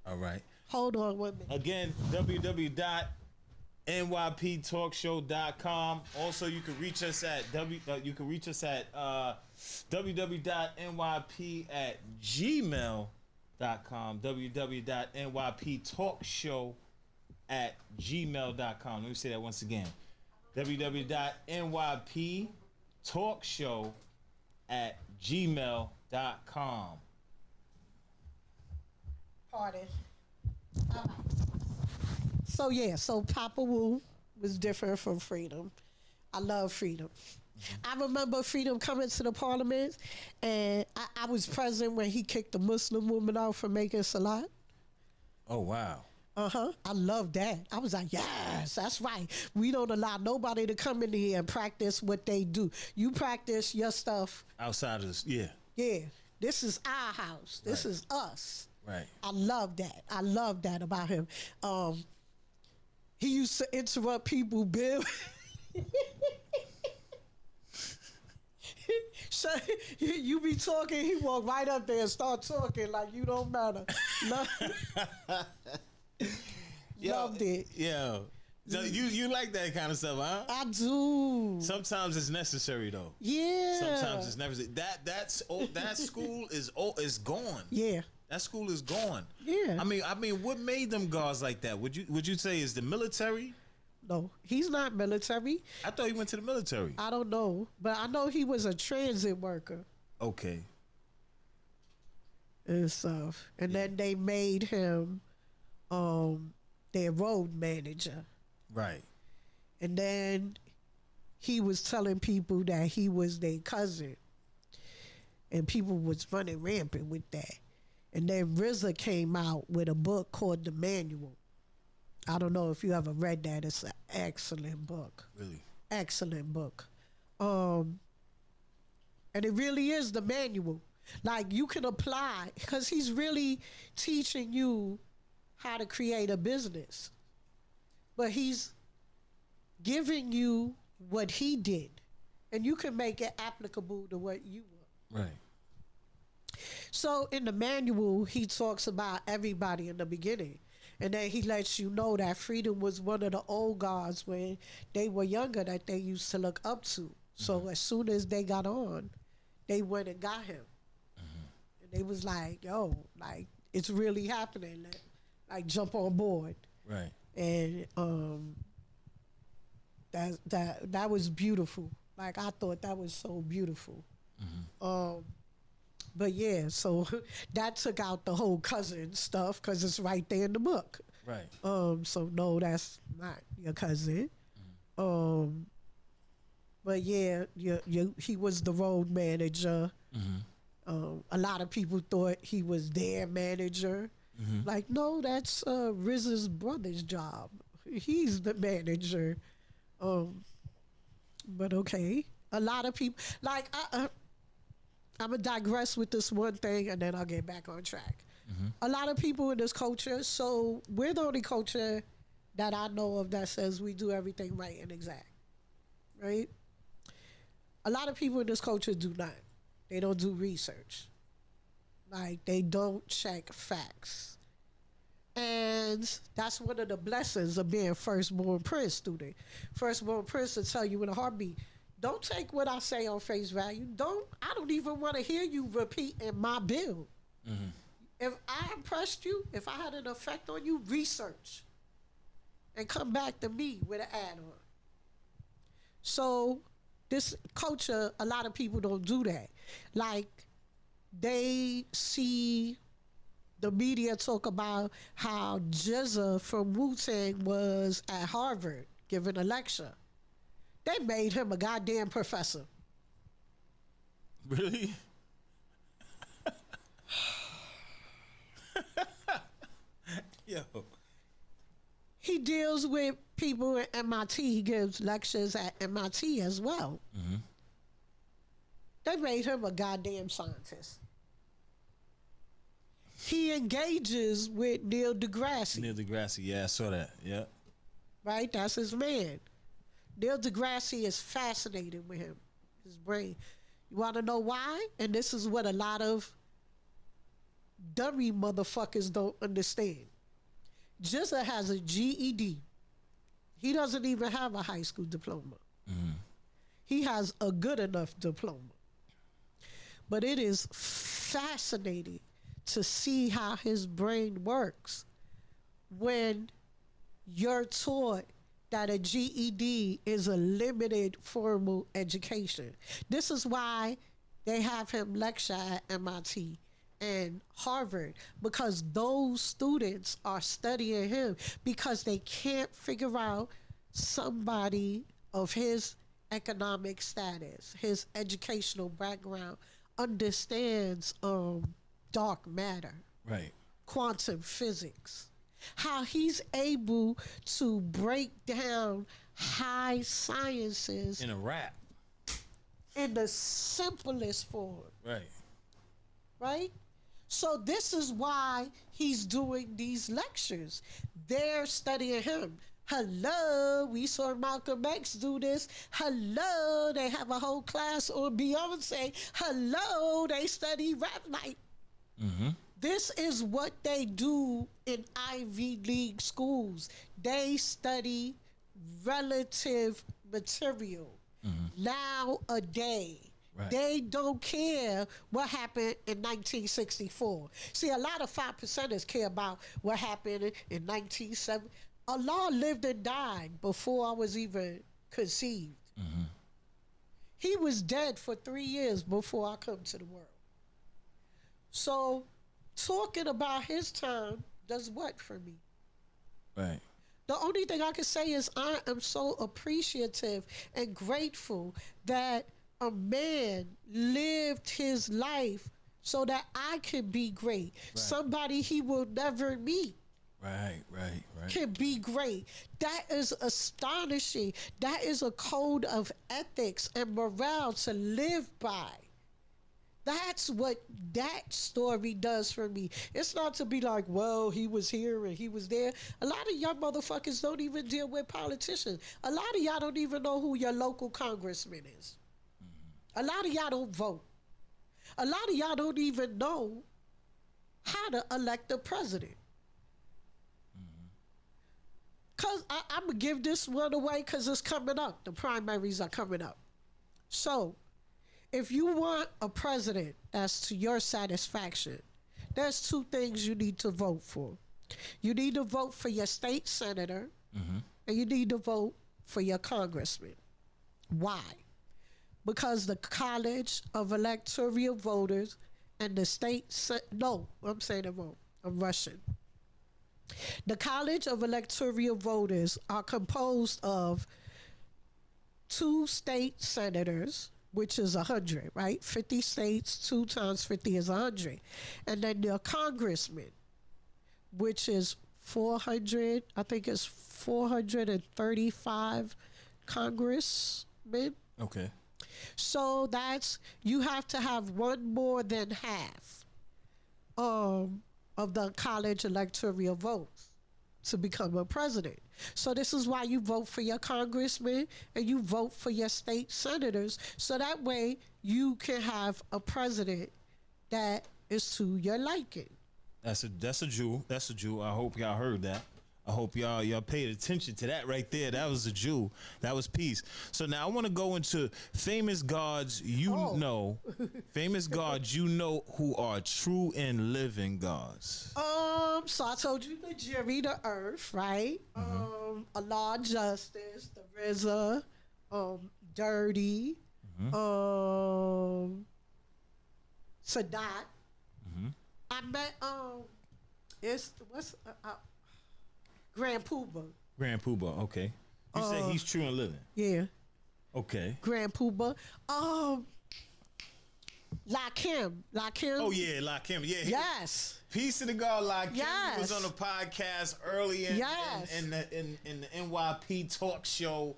All right. Hold on 1 minute. Again, www.nyptalkshow.com. Also, you can reach us at www.nyp@gmail.com. www.nyptalkshow@gmail.com. Let me say that once again. www.nyptalkshow@gmail.com. Pardon. All right. So Papa Wu was different from Freedom. I love Freedom. I remember Freedom coming to the parliament, and I was present when he kicked the Muslim woman out for making salat. Oh, wow. I love that. I was like, yes, that's right. We don't allow nobody to come in here and practice what they do. You practice your stuff outside of this, yeah. Yeah. This is our house. This is us. Right. I love that. I love that about him. He used to interrupt people, Bill. So, you be talking, he walk right up there and start talking like you don't matter. Loved it. Yeah. So you like that kind of stuff, huh? I do. Sometimes it's necessary though. Yeah. Sometimes it's necessary. That school is gone. Yeah. That school is gone. Yeah. I mean, what made them guards like that? Would you say is the military? No, he's not military. I thought he went to the military. I don't know, but I know he was a transit worker. Okay. And stuff, and then they made him, their road manager. Right. And then he was telling people that he was their cousin, and people was running rampant with that. And then RZA came out with a book called The Manual. I don't know if you ever read that. It's an excellent book. Really? Excellent book. And it really is the manual. Like, you can apply, because he's really teaching you how to create a business. But he's giving you what he did. And you can make it applicable to what you want. Right. So in the manual, he talks about everybody in the beginning. And then he lets you know that Freedom was one of the old guards when they were younger that they used to look up to. So as soon as they got on, they went and got him. And they was like, yo, like, it's really happening. Like, jump on board. Right. And that was beautiful. Like, I thought that was so beautiful. But yeah, so that took out the whole cousin stuff because it's right there in the book. Right. So no, that's not your cousin. But yeah, he was the road manager. A lot of people thought he was their manager. Like, no, that's RZA's brother's job. He's the manager. But okay, a lot of people like I'm gonna digress with this one thing, and then I'll get back on track. A lot of people in this culture, so we're the only culture that I know of that says we do everything right and exact, right? A lot of people in this culture do not. They don't do research. Like, they don't check facts. And that's one of the blessings of being firstborn prince student. Firstborn prince will tell you in a heartbeat, don't take what I say on face value. I don't even want to hear you repeating my bill. If I impressed you, if I had an effect on you, research. And come back to me with an add-on. So this culture, a lot of people don't do that. Like, they see the media talk about how Jizza from Wu-Tang was at Harvard giving a lecture. They made him a goddamn professor. Really? Yo. He deals with people at MIT. He gives lectures at MIT as well. They made him a goddamn scientist. he engages with Neil deGrasse. Neil deGrasse, yeah, I saw that. Yeah. Right? That's his man. Neil deGrasse is fascinated with him, his brain. You want to know why? And this is what a lot of dummy motherfuckers don't understand. Jizza has a GED. He doesn't even have a high school diploma. Mm-hmm. He has a good enough diploma. But it is fascinating to see how his brain works when you're taught that a GED is a limited formal education. This is why they have him lecture at MIT and Harvard, because those students are studying him because they can't figure out somebody of his economic status, his educational background, understands dark matter, right, quantum physics, how he's able to break down high sciences in a rap in the simplest form. Right? So this is why he's doing these lectures. They're studying him. Hello, we saw Malcolm X do this. Hello, they have a whole class on Beyonce. Hello, they study rap like. Mm-hmm. This is what they do in Ivy League schools. They study relative material nowadays. Right. They don't care what happened in 1964. See, a lot of 5%ers care about what happened in 1970. Allah lived and died before I was even conceived. Mm-hmm. He was dead for 3 years before I come to the world. So, talking about his time does what for me? Right. The only thing I can say is I am so appreciative and grateful that a man lived his life so that I can be great. Right. Somebody he will never meet. Right. Can be great. That is astonishing. That is a code of ethics and morale to live by. That's what that story does for me. It's not to be like, well, he was here and he was there. A lot of y'all motherfuckers don't even deal with politicians. A lot of y'all don't even know who your local congressman is. A lot of y'all don't vote. A lot of y'all don't even know how to elect a president. Because I'm going to give this one away because it's coming up. The primaries are coming up. So, if you want a president that's to your satisfaction, there's two things you need to vote for. You need to vote for your state senator, and you need to vote for your congressman. Why? Because the College of Electoral Voters and the state... No, I'm saying it wrong. I'm Russian. The College of Electoral Voters are composed of 2 state senators, which is 100, right? 50 states, 2 times 50 is 100. And then the congressman, which is 400, I think it's 435 congressmen. Okay. So that's, you have to have one more than half of the college electoral votes to become a president. So this is why you vote for your congressman and you vote for your state senators, so that way you can have a president that is to your liking. That's a jewel. That's a jewel. I hope y'all heard that. I hope y'all paid attention to that right there. That was a jewel. That was peace. So now I want to go into famous gods know. Famous gods you know who are true and living gods. So I told you the Jerry, the Earth, right? Allah, Justice, the RZA, Dirty, Sadat. I met Grand Poobah. Grand Poobah, okay. You say he's true and living. Yeah. Okay. Grand Poobah. Lakim. Oh yeah, Lakim. Yeah. Yes. Peace to the God, Lakim. Yes. He was on the podcast early in the NYP talk show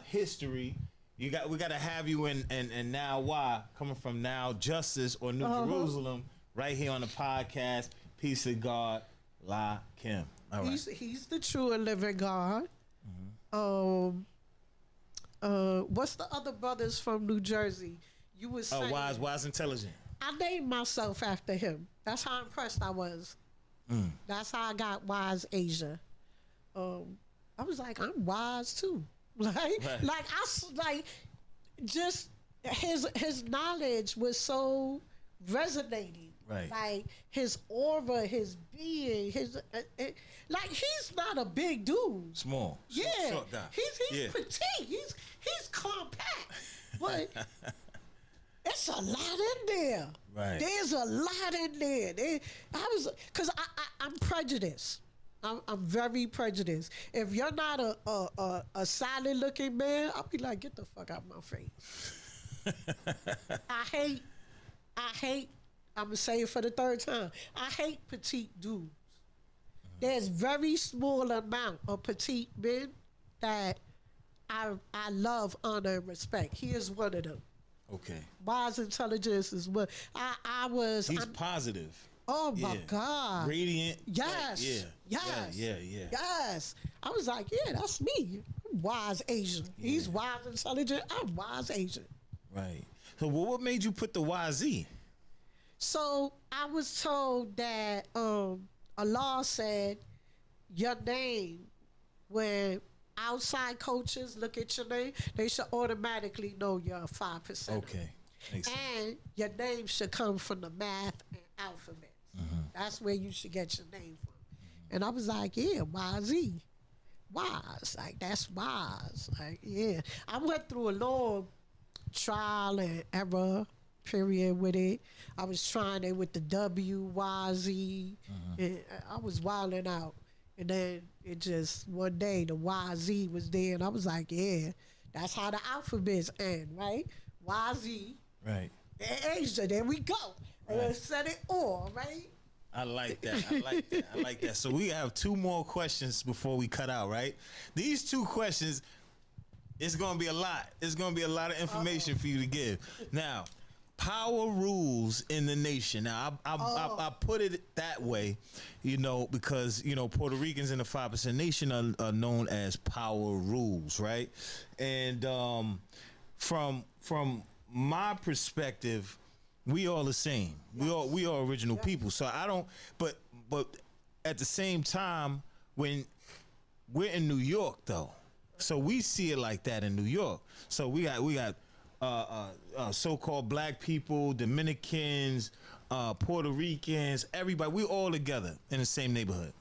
history. We got to have you in Now Why, coming from Now Justice or New Jerusalem. right here on the podcast. Peace of God, La Kim. All right. He's the true and living God. What's the other brothers from New Jersey? You was saying. Wise Intelligent. I named myself after him. That's how impressed I was. That's how I got Wise Asia. I was like, I'm wise too. Like just his knowledge was so resonating. Right. Like his aura, his being, like he's not a big dude. Small. Yeah. Short guy. He's petite. He's compact. But it's a lot in there. Right. There's a lot in there. Because I'm prejudiced. I'm very prejudiced. If you're not a solid looking man, I'll be like, get the fuck out of my face. I hate, I'm going to say it for the third time. I hate petite dudes. There's very small amount of petite men that I love, honor, and respect. He is one of them. Okay. Wise Intelligence is what He's positive. Oh my God. Radiant. Yes. Yeah. Yes. I was like, yeah, that's me. I'm Wise Asian. Yeah. He's wise, intelligent. I'm Wise Asian. Right. So what made you put the YZ? So I was told that Allah said your name, when outside coaches look at your name, they should automatically know you're a 5%. Okay. Makes sense. And your name should come from the math and alphabets. That's where you should get your name from. And I was like, yeah, YZ. Wise. Like, that's wise. Like, yeah. I went through a long trial and error period with it. I was trying it with the WYZ. And I was wilding out. And then it just, one day, the YZ was there. And I was like, yeah, that's how the alphabets end, right? YZ. Right. And Asia, there we go. And said it all, right? I like that. So we have two more questions before we cut out, right? These two questions, it's going to be a lot. It's going to be a lot of information for you to give. Now, power rules in the nation. Now, I put it that way, because, Puerto Ricans in the 5% nation are known as power rules, right? And from my perspective, we all the same. Yes. We all original people. So I don't. But at the same time, when we're in New York, though, so we see it like that in New York. So we got so-called black people, Dominicans, Puerto Ricans, everybody. We all together in the same neighborhood.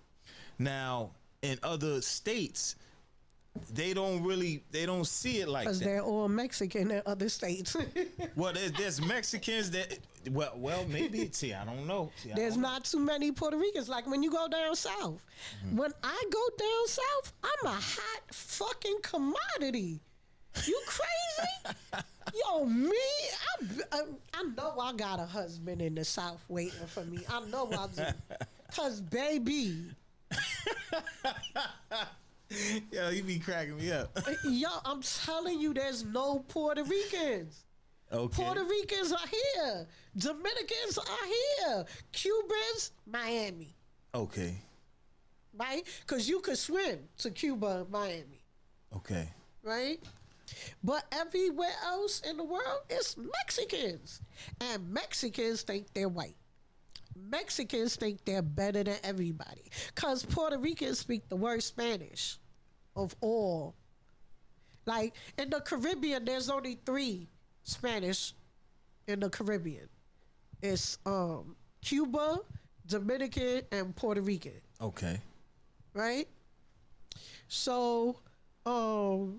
Now, in other states, they don't see it like that. Because they're all Mexican in other states. Well, there's Mexicans that, well, maybe. See, I don't know. There's not too many Puerto Ricans. Like when you go down south. When I go down south, I'm a hot fucking commodity. You crazy? Yo, me, I know I got a husband in the south waiting for me. I know I do. Because, baby. Yo, you be cracking me up. Yo, I'm telling you, there's no Puerto Ricans. Okay. Puerto Ricans are here. Dominicans are here. Cubans, Miami. Okay. Right? Because you could swim to Cuba and Miami. Okay. Right? But everywhere else in the world, it's Mexicans. And Mexicans think they're white. Mexicans think they're better than everybody. Because Puerto Ricans speak the worst Spanish of all. Like, in the Caribbean, there's only 3 Spanish in the Caribbean. It's Cuba, Dominican, and Puerto Rican. Okay. Right? So, But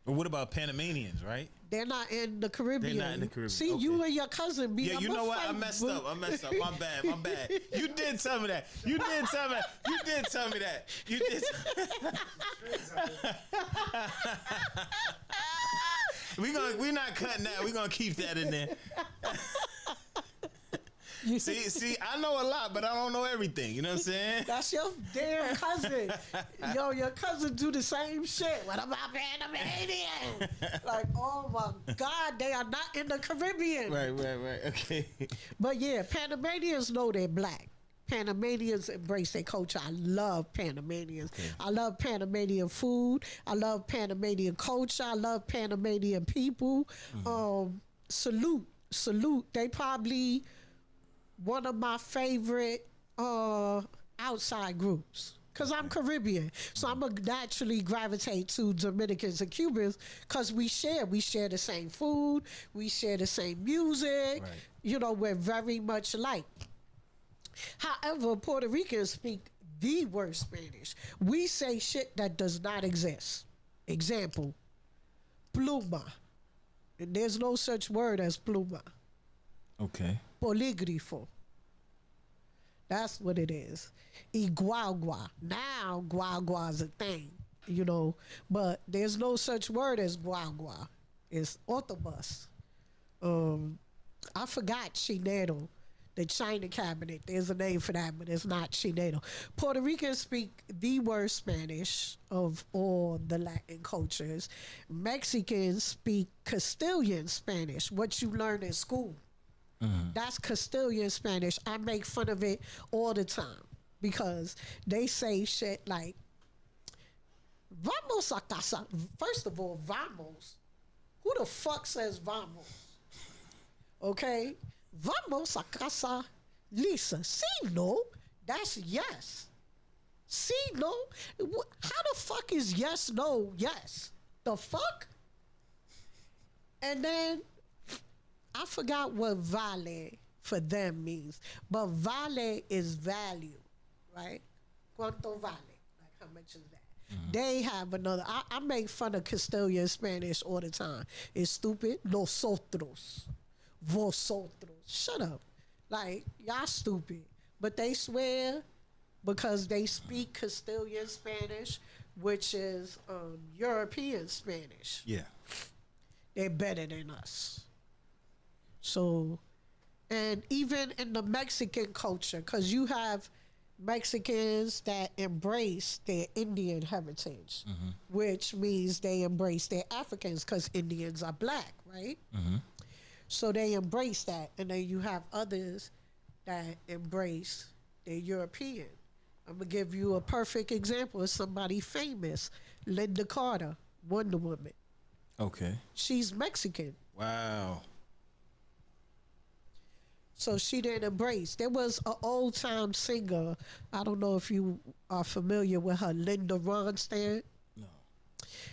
what about Panamanians, right? They're not in the Caribbean. They're not in the Caribbean. See, okay. You and your cousin be. Yeah, you know what? I messed up. My bad. You did tell me that. You did tell me that. We're not cutting that. We're gonna keep that in there. See, I know a lot, but I don't know everything. You know what I'm saying? That's your damn cousin. Yo, your cousin do the same shit. What about Panamanian? Like, oh my God, they are not in the Caribbean. Right. Okay. But yeah, Panamanians know they're black. Panamanians embrace their culture. I love Panamanians. Okay. I love Panamanian food. I love Panamanian culture. I love Panamanian people. Salute. They probably one of my favorite outside groups. Because I'm Caribbean. So I'm going to naturally gravitate to Dominicans and Cubans because we share the same food. We share the same music. Right. You know, we're very much alike. However, Puerto Ricans speak the worst Spanish. We say shit that does not exist. Example, pluma. And there's no such word as pluma. Okay. Polígrafo. That's what it is. Iguagua. Now, guagua is a thing, you know, but there's no such word as guagua. It's autobus. I forgot chinero. The China cabinet, there's a name for that, but it's not Chileno. Puerto Ricans speak the worst Spanish of all the Latin cultures. Mexicans speak Castilian Spanish, what you learn in school. That's Castilian Spanish. I make fun of it all the time because they say shit like, vamos a casa. First of all, vamos. Who the fuck says vamos? Okay? Vamos a casa, Lisa. See, no, that's yes. See, no, how the fuck is yes, no, yes? The fuck? And then I forgot what vale for them means, but vale is value, right? Cuánto vale? Like how much is that? They have another. I make fun of Castilian Spanish all the time. It's stupid. Nosotros. Vosotros. Shut up. Like, y'all stupid. But they swear because they speak Castilian Spanish, which is European Spanish. Yeah. They're better than us. So, and even in the Mexican culture, because you have Mexicans that embrace their Indian heritage, which means they embrace their Africans because Indians are black, right? So they embrace that. And then you have others that embrace their European. I'm going to give you a perfect example of somebody famous, Linda Carter, Wonder Woman. Okay. She's Mexican. Wow. So she didn't embrace. There was an old-time singer. I don't know if you are familiar with her, Linda Ronstadt. No.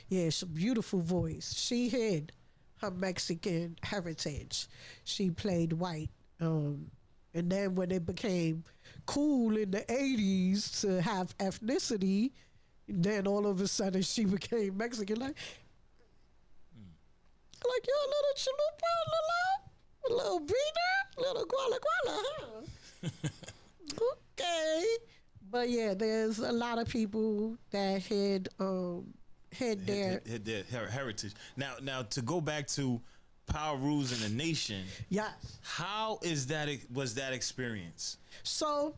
Yeah, it's a beautiful voice. She hid her Mexican heritage. She played white. And then when it became cool in the 80s to have ethnicity, then all of a sudden she became Mexican. Like you're a little chalupa, a little beaner, a little guala, huh? Okay. But yeah, there's a lot of people that hid their heritage. Now to go back to power rules in the nation. Yes. How was that experience? So,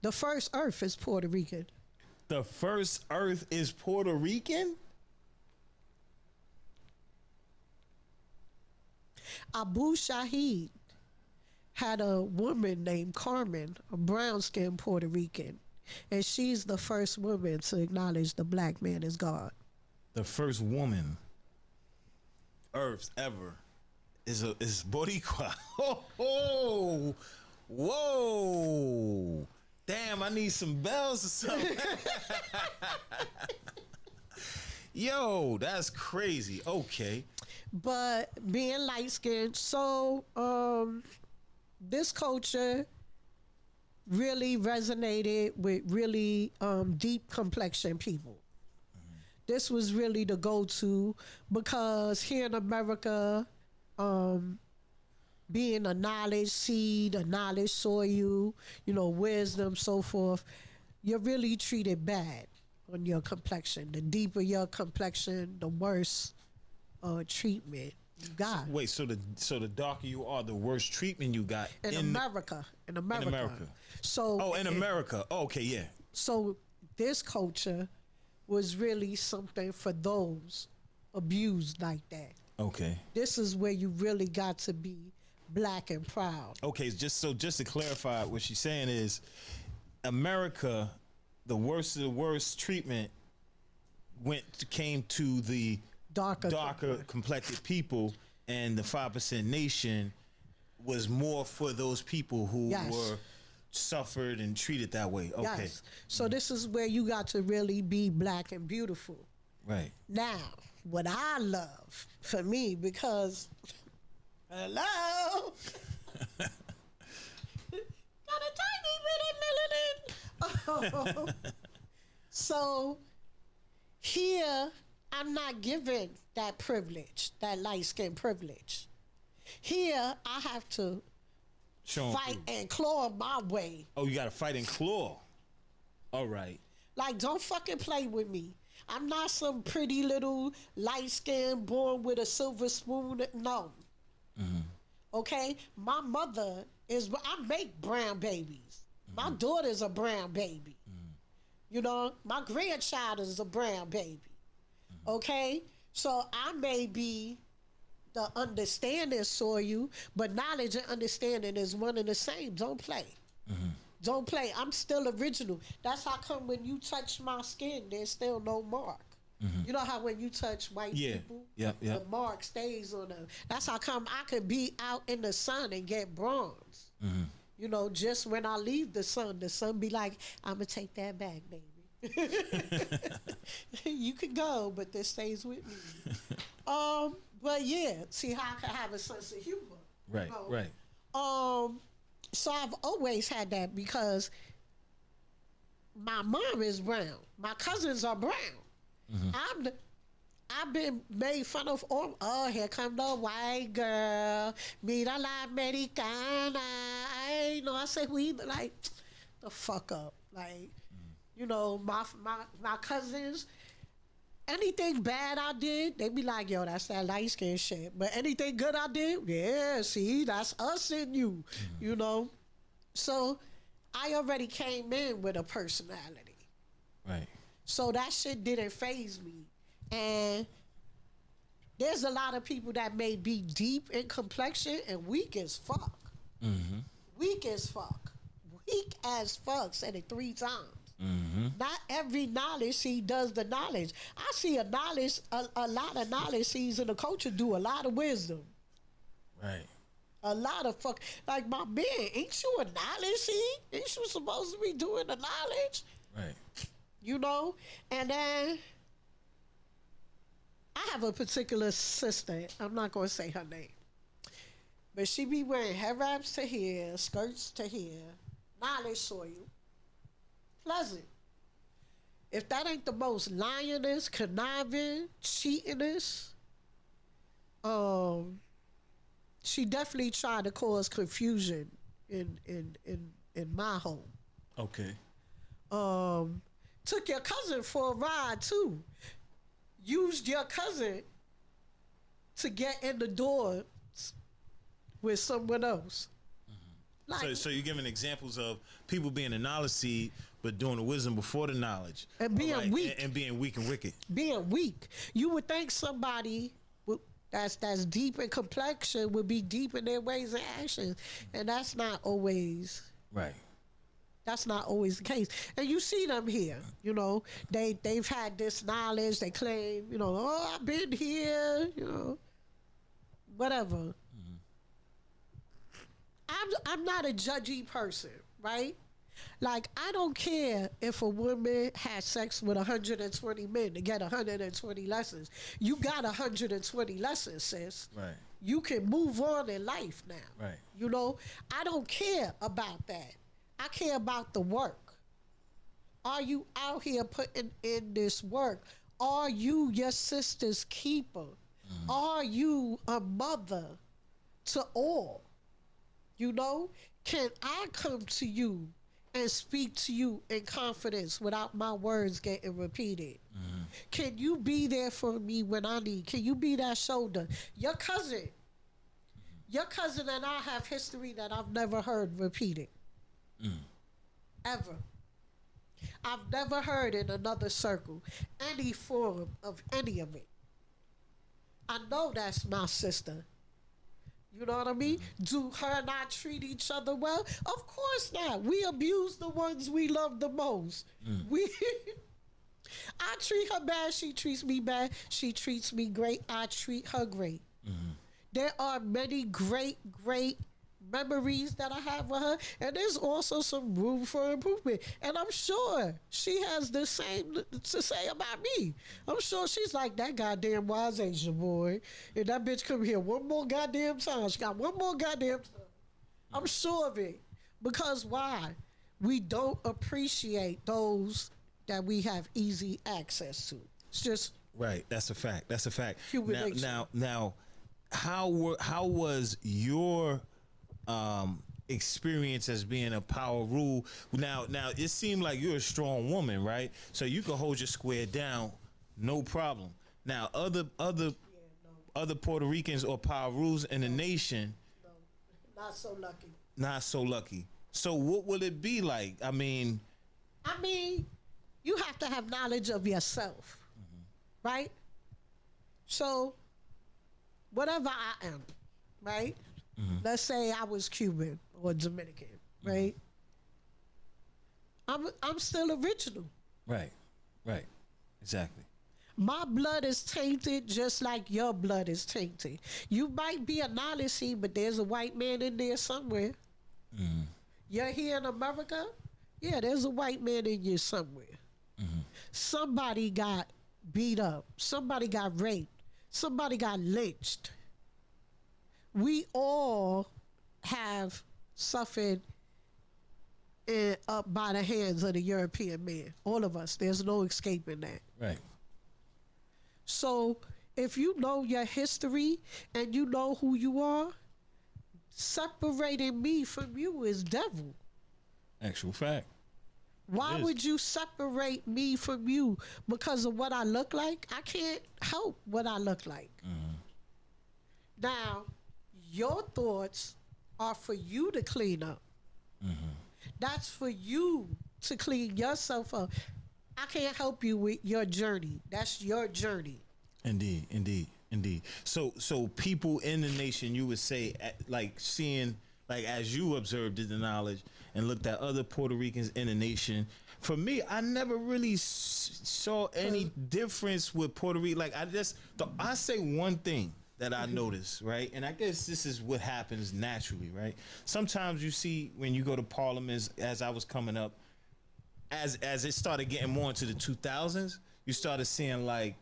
the first Earth is Puerto Rican. The first Earth is Puerto Rican? Abu Shahid had a woman named Carmen, a brown-skinned Puerto Rican. And she's the first woman to acknowledge the black man as God. The first woman Earth ever is Boricua. Oh, whoa. Damn, I need some bells or something. Yo, that's crazy. Okay. But being light-skinned, so this culture really resonated with really deep complexion people. This was really the go-to because here in America, being a knowledge seed, a knowledge soil, wisdom, so forth, you're really treated bad on your complexion. The deeper your complexion, the worse treatment you got. Wait, so the darker you are, the worse treatment you got In America. In America. So in America. Oh, okay, yeah. So this culture was really something for those abused like that. Okay. This is where you really got to be black and proud. Okay, just to clarify, what she's saying is, America, the worst of the worst treatment came to the darker complected people, and the 5% nation was more for those people who were suffered and treated that way. Okay. Yes. So this is where you got to really be black and beautiful. Right. Now, what I love for me, because hello, got a tiny bit of melanin. So here, I'm not given that privilege, that light skin privilege. Here, I have to fight and claw my way. Oh, you got to fight and claw. All right. Like, don't fucking play with me. I'm not some pretty little light skin born with a silver spoon. No. Mm-hmm. Okay? My mother I make brown babies. Mm-hmm. My daughter's a brown baby. Mm-hmm. You know, my grandchild is a brown baby. Mm-hmm. Okay? So I may be the understanding saw you, but knowledge and understanding is one and the same. Don't play. Mm-hmm. Don't play. I'm still original. That's how come when you touch my skin, there's still no mark. Mm-hmm. You know how when you touch white people, the mark stays on them. That's how come I could be out in the sun and get bronze. Mm-hmm. You know, just when I leave the sun be like, I'm going to take that back, baby. You can go, but this stays with me. But yeah, see how I can have a sense of humor. Right, you know? Right. So I've always had that because my mom is brown. My cousins are brown. Mm-hmm. I've been made fun of. Here come the white girl. Mira la americana. I say we like the fuck up. Like, you know, my cousins. Anything bad I did, they be like, yo, that's that light skin shit. But anything good I did, yeah, see, that's us in you, mm-hmm. You know? So I already came in with a personality. Right. So that shit didn't faze me. And there's a lot of people that may be deep in complexion and weak as fuck. Mm-hmm. Weak as fuck. Weak as fuck, said it 3 times. Mm-hmm. Not every knowledge seed does the knowledge. I see a lot of knowledge seeds in the culture do a lot of wisdom. Right. A lot of fuck. Like, my man, ain't you a knowledge seed? Ain't you supposed to be doing the knowledge? Right. You know? And then I have a particular sister. I'm not going to say her name. But she be wearing hair wraps to here, skirts to here, knowledge soil. Pleasant. If that ain't the most lioness, conniving, cheatingest, she definitely tried to cause confusion in my home. Okay. Took your cousin for a ride too. Used your cousin to get in the door with someone else. Mm-hmm. Like, so you're giving examples of people being a knowledge seed, but doing the wisdom before the knowledge. And being weak. And being weak and wicked. Being weak. You would think somebody that's deep in complexion would be deep in their ways and actions. And that's not always. Right. That's not always the case. And you see them here, you know. They've had this knowledge. They claim, you know, oh, I've been here, you know. Whatever. Mm-hmm. I'm not a judgy person, right? Like, I don't care if a woman has sex with 120 men to get 120 lessons. You got 120 lessons, sis. Right. You can move on in life now. Right. You know, I don't care about that. I care about the work. Are you out here putting in this work? Are you your sister's keeper? Mm-hmm. Are you a mother to all? You know, can I come to you and speak to you in confidence without my words getting repeated? Can you be there for me when I need? Can you be that shoulder? Your cousin and I have history that I've never heard repeated. Ever. I've never heard in another circle any form of any of it. I know that's my sister. You know what I mean? Do her and I treat each other well? Of course not. We abuse the ones we love the most. I treat her bad. She treats me bad. She treats me great. I treat her great. There are many great memories that I have with her, and there's also some room for improvement. And I'm sure she has the same to say about me. I'm sure she's like, that goddamn wise Asian boy, and that bitch come here one more goddamn time. She got one more goddamn time. I'm sure of it. Because why? We don't appreciate those that we have easy access to. It's just right. That's a fact. That's a fact. Human nature. Now, how was your experience as being a power rule? Now it seemed like you're a strong woman, right? So you can hold your square down, no problem. Now other Puerto Ricans or power rules in the nation, not so lucky. Not so lucky. So what will it be like? I mean, you have to have knowledge of yourself, right? So whatever I am, right? Let's say I was Cuban or Dominican, right? I'm still original. Right. Exactly. My blood is tainted just like your blood is tainted. You might be a Nazi, but there's a white man in there somewhere. You're here in America? Yeah, there's a white man in you somewhere. Somebody got beat up. Somebody got raped. Somebody got lynched. We all have suffered up by the hands of the European man. All of us. There's no escaping that. Right. So if you know your history and you know who you are, separating me from you is devil. Actual fact. Why would you separate me from you because of what I look like? I can't help what I look like. Now, your thoughts are for you to clean up. That's for you to clean yourself up. I can't help you with your journey. That's your journey. Indeed. So people in the nation, you would say, like seeing, like as you observed the knowledge and looked at other Puerto Ricans in the nation. For me, I never really saw any difference with Puerto Rico. Like I say one thing that I noticed, right? And I guess this is what happens naturally, right? Sometimes you see when you go to parliaments, as I was coming up, as it started getting more into the 2000s, you started seeing like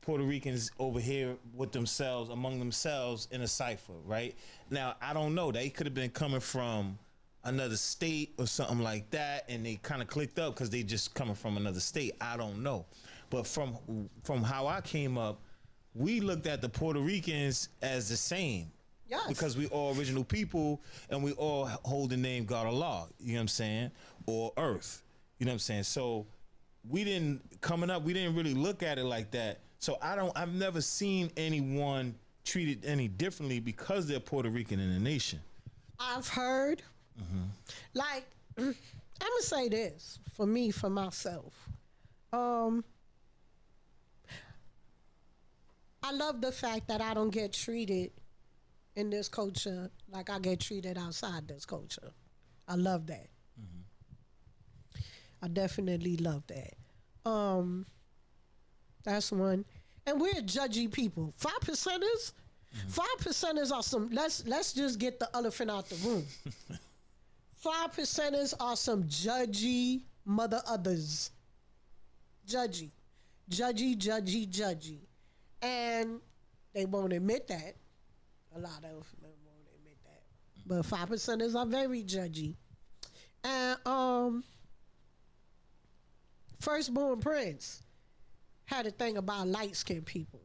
Puerto Ricans over here with themselves, among themselves in a cipher, right? Now, I don't know. They could have been coming from another state or something like that, and they kind of clicked up because they just coming from another state. I don't know. But from how I came up, we looked at the Puerto Ricans as the same. Yes. Because we all original people and we all hold the name God Allah, you know what I'm saying? Or Earth, you know what I'm saying? So we didn't really look at it like that. So I've never seen anyone treated any differently because they're Puerto Rican in the nation. I've heard, like, I'm gonna say this for myself. I love the fact that I don't get treated in this culture like I get treated outside this culture. I love that. I definitely love that. That's one. And we're judgy people. 5%ers? 5%ers are some, let's just get the elephant out the room. 5%ers are some judgy mother others. Judgy. And they won't admit that. A lot of them won't admit that. But 5%ers are very judgy. And Firstborn Prince had a thing about light-skinned people.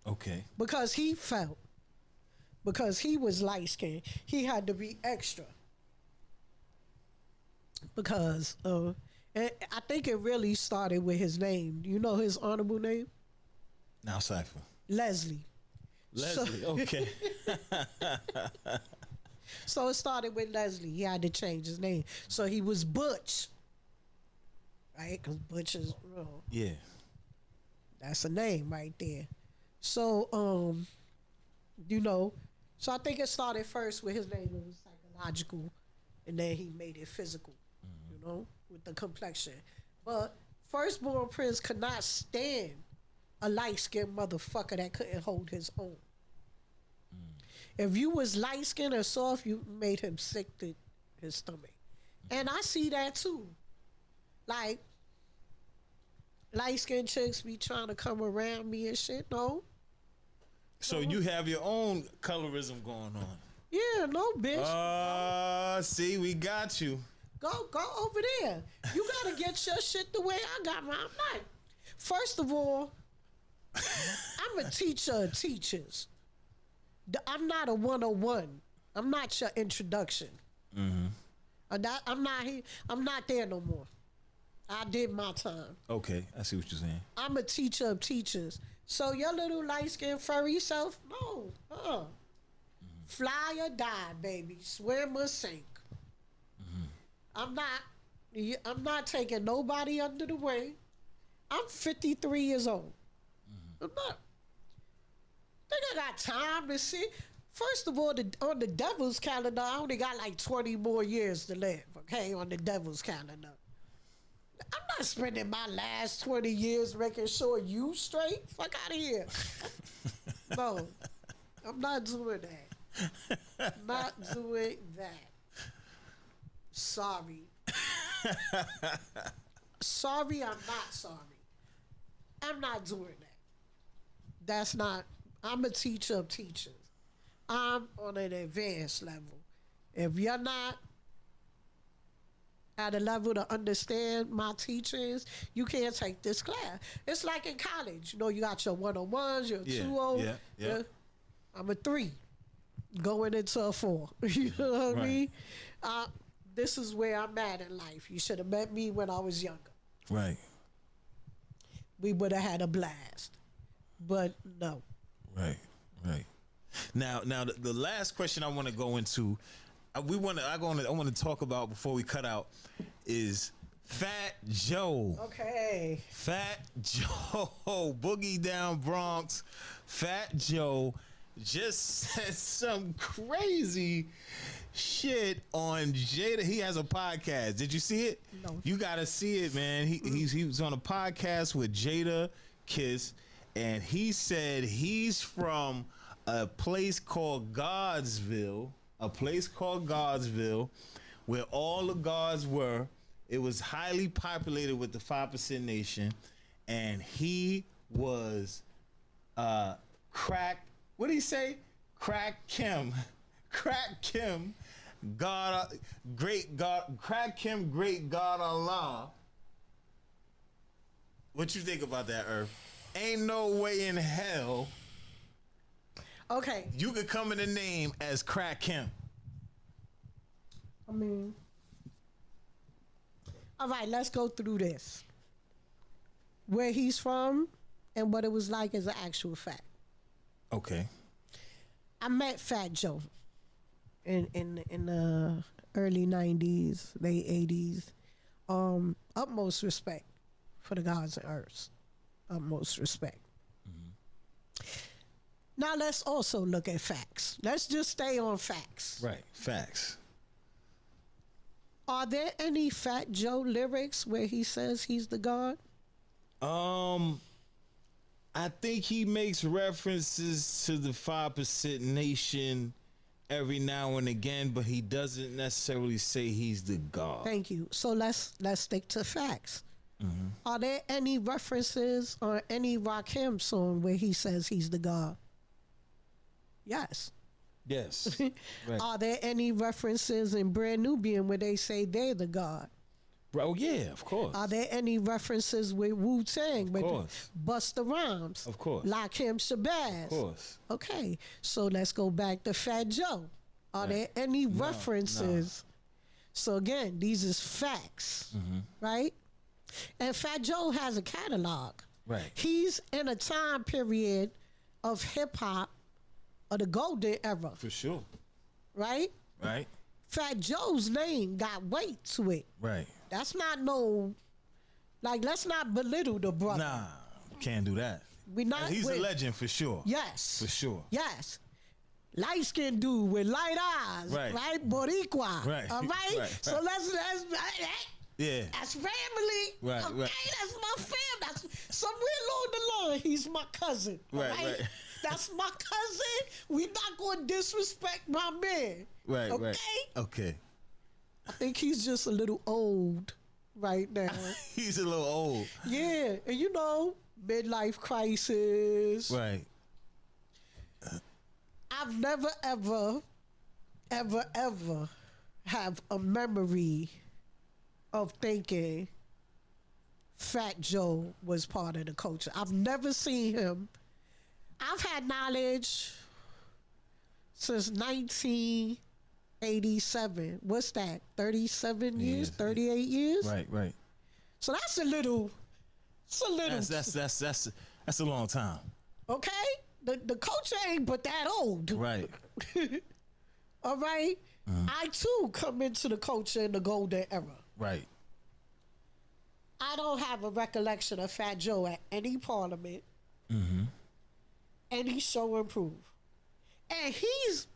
Okay. Because he was light-skinned, he had to be extra. because I think it really started with his name. You know his honorable name? Now, Cypher. Leslie. Leslie, okay. So it started with Leslie. He had to change his name. So he was Butch. Right? Because Butch is, Yeah. that's a name right there. So, so I think it started first with his name. It was psychological. And then he made it physical, with the complexion. But firstborn prince could not stand a light-skinned motherfucker that couldn't hold his own. If you was light-skinned or soft, you made him sick to his stomach. And I see that too. Like, light-skinned chicks be trying to come around me and shit. No. So you have your own colorism going on. Yeah, no, bitch. See, we got you. Go over there. You gotta get your shit the way I got mine. I'm not. First of all, I'm a teacher of teachers. I'm not a 101. I'm not your introduction. Mm-hmm. I'm not here. I'm not there no more. I did my time. Okay, I see what you're saying. I'm a teacher of teachers. So your little light-skinned furry self, no. Fly or die, baby. Swim or sink. I'm not taking nobody under the wing. I'm 53 years old. I'm not. Think I got time to see? First of all, on the devil's calendar, I only got like 20 more years to live, okay, on the devil's calendar. I'm not spending my last 20 years making sure you straight. Fuck out of here. No, I'm not doing that. Not doing that. Sorry. Sorry, I'm not sorry. I'm not doing that. That's not. I'm a teacher of teachers. I'm on an advanced level. If you're not at a level to understand my teachings, you can't take this class. It's like in college. You got your 101s, your 2.0. Yeah. I'm a 3 going into a 4. You know what I mean? This is where I'm at in life. You should have met me when I was younger. Right. We would have had a blast. But no. Right. Now, the last question I want to go into, I want to talk about before we cut out is Fat Joe. Okay. Fat Joe, Boogie Down Bronx. Fat Joe just said some crazy shit on Jada. He has a podcast. Did you see it? No. You gotta see it, man. He was on a podcast with Jada Kiss, and he said he's from a place called Godsville, where all the gods were. It was highly populated with the 5% Nation, and he was crack. What did he say? Crack Kim, God, great God, Crack Kim, great God Allah. What you think about that, Earth? Ain't no way in hell. Okay. You could come in the name as Crack Kim. I mean, all right, let's go through this. Where he's from and what it was like is an actual fact. Okay. I met Fat Joe in the early 90s, late 80s. Utmost respect for the gods and earths. Utmost respect. Now let's also look at facts. Let's just stay on facts. Right, facts. Are there any Fat Joe lyrics where he says he's the God? I think he makes references to the 5% Nation every now and again, but he doesn't necessarily say he's the God. Thank you. So let's stick to facts. Are there any references or any Rakim song where he says he's the God? Yes. Yes. Right. Are there any references in Brand Nubian where they say they're the God? Bro, yeah, of course. Are there any references with Wu-Tang? Of course. Busta Rhymes? Of course. Lakim Shabazz? Of course. Okay, so let's go back to Fat Joe. Are there any references So again, these is facts, right? And Fat Joe has a catalog. Right. He's in a time period of hip hop of the golden era. For sure. Right? Right. Fat Joe's name got weight to it. Right. That's not no, like, let's not belittle the brother. Nah, can't do that. We not. He's a legend for sure. Yes. For sure. Yes. Light skinned dude with light eyes. Right. Boricua. Right. All right. So let's yeah. That's family. Right. Okay. Right. That's my fam. That's somewhere along the line. He's my cousin. Right. Right. That's my cousin. We not going to disrespect my man. Right. Okay. Right. Okay. I think he's just a little old right now. He's a little old. Yeah, and you know, midlife crisis. Right. I've never, ever have a memory of thinking Fat Joe was part of the culture. I've never seen him. I've had knowledge since 1987. What's that? 37 years? 38 years? Right. So that's a little. That's a long time. Okay? The culture ain't but that old. Right. All right? I too come into the culture in the golden era. Right. I don't have a recollection of Fat Joe at any parliament, any show and prove. And he's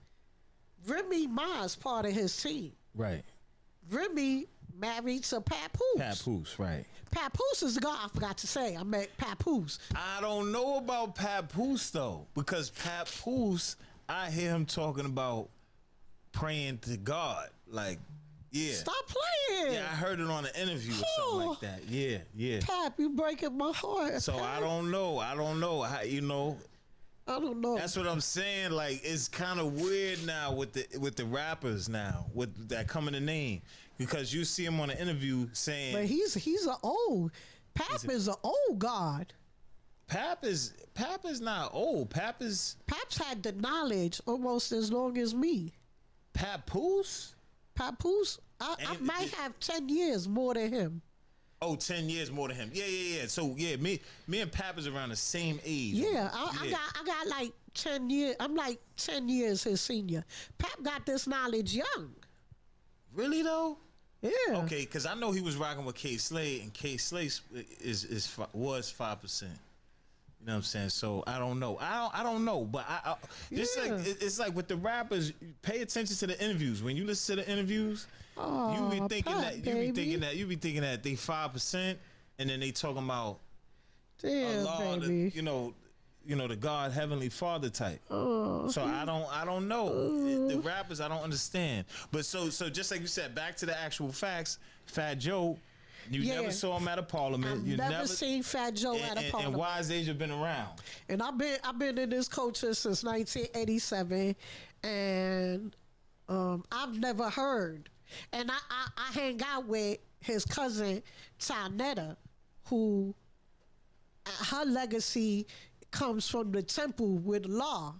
Remy Ma's part of his team. Right. Remy married to Papoose. Papoose, right. Papoose is the guy I forgot to say. I met Papoose. I don't know about Papoose though, because Papoose, I hear him talking about praying to God. Like, yeah. Stop playing. Yeah, I heard it on an interview or something like that. Yeah. Pap, you breaking my heart. So Pap. I don't know. How, I don't know. That's what I'm saying. Like, it's kind of weird now with the rappers now with that coming to name, because you see him on an interview saying, but he's an old. Pap is an old god. Pap is not old. Pap's had the knowledge almost as long as me. Papoose? Papoose, I might have 10 years more than him. Oh, 10 years more than him. Yeah. So yeah, me and Pap is around the same age. Yeah, I got like 10 years. I'm like 10 years his senior. Pap got this knowledge young. Really though? Yeah. Okay, because I know he was rocking with K Slade, and K Slade was 5%. You know what I'm saying? So I don't know. I don't know, but it's like with the rappers. Pay attention to the interviews. When you listen to the interviews, you be thinking that they 5%, and then they talking about Allah, the God, Heavenly Father type. So I don't know. The rappers, I don't understand. But so just like you said, back to the actual facts. Fat Joe. You never saw him at a parliament. I've never seen Fat Joe at a parliament. And Wise Asia been around. And I've been in this culture since 1987, and I've never heard. And I hang out with his cousin Tanetta, who her legacy comes from the temple with law.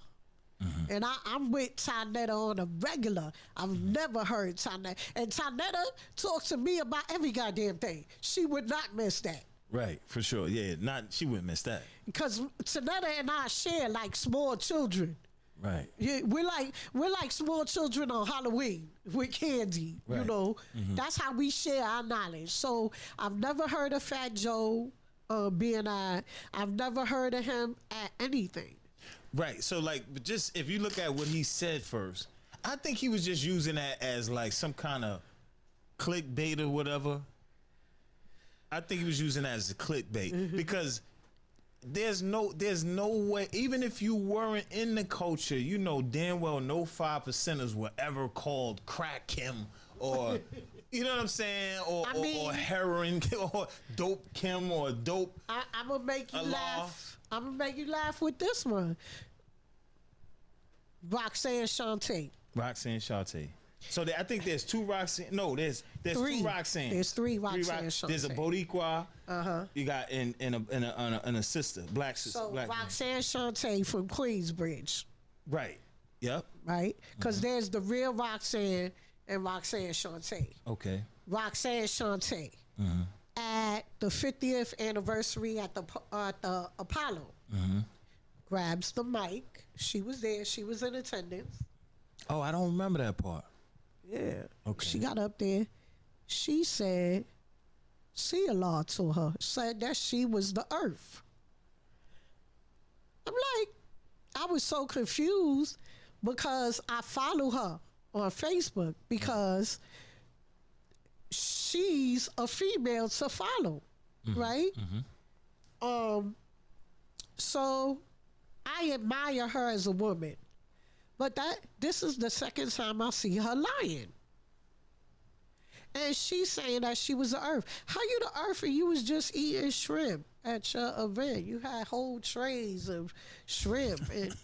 And I'm with Tanetta on a regular. I've never heard Tanetta. And Tanetta talks to me about every goddamn thing. She would not miss that. Right, for sure. Yeah, she wouldn't miss that. Because Tanetta and I share like small children. Right. Yeah, we're like small children on Halloween with candy. Right. You know, that's how we share our knowledge. So I've never heard of Fat Joe I've never heard of him at anything. Right. So but just if you look at what he said first, I think he was just using that as like some kind of clickbait or whatever. I think he was using that as a clickbait because there's no way, even if you weren't in the culture, you know damn well no 5%ers were ever called crack Kim or you know what I'm saying, or heroin or dope Kim or dope. I'm gonna make you laugh. I'm gonna make you laugh with this one. Roxanne Shante. So I think there's two Roxanne. No, there's three. Two Roxanne. There's three Roxanne Shante. There's a Boricua. You got and a sister, black sister. So black Roxanne Shante from Queensbridge. Right. Yep. Right. Because there's the real Roxanne and Roxanne Shante. Okay. Roxanne Shante at the 50th anniversary at the Apollo grabs the mic. She was there. She was in attendance. Oh, I don't remember that part. Yeah. Okay. She got up there. She said, "See a law to her." Said that she was the Earth. I'm like, I was so confused because I follow her on Facebook because she's a female to follow, right? So I admire her as a woman, but this is the second time I see her lying. And she's saying that she was the Earth. How you the Earth and you was just eating shrimp at your event? You had whole trays of shrimp and.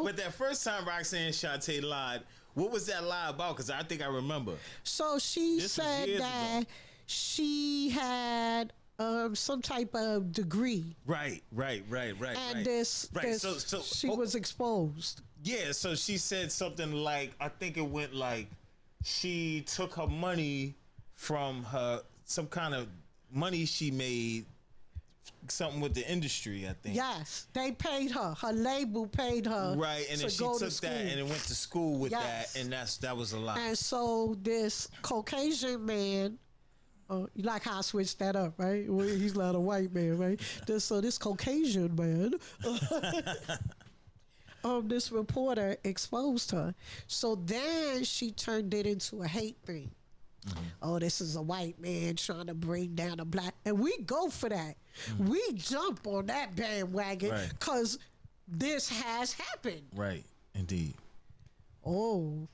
But that first time Roxanne Shante lied, what was that lie about? Because I think I remember. So she said that ago. She had some type of degree. Right. And So she was exposed. Yeah, so she said something like, I think it went like, she took her money from some kind of money she made, something with the industry, I think. Yes, they paid her. Her label paid her. Right, and then she took that and went to school with that, and that was a lie. And so this Caucasian man, you like how I switched that up, right? Well, he's not a white man, right? This Caucasian man, this reporter exposed her. So then she turned it into a hate thing. Oh, this is a white man trying to bring down a black, and we go for that. We jump on that bandwagon because this has happened. Right, indeed. Oh,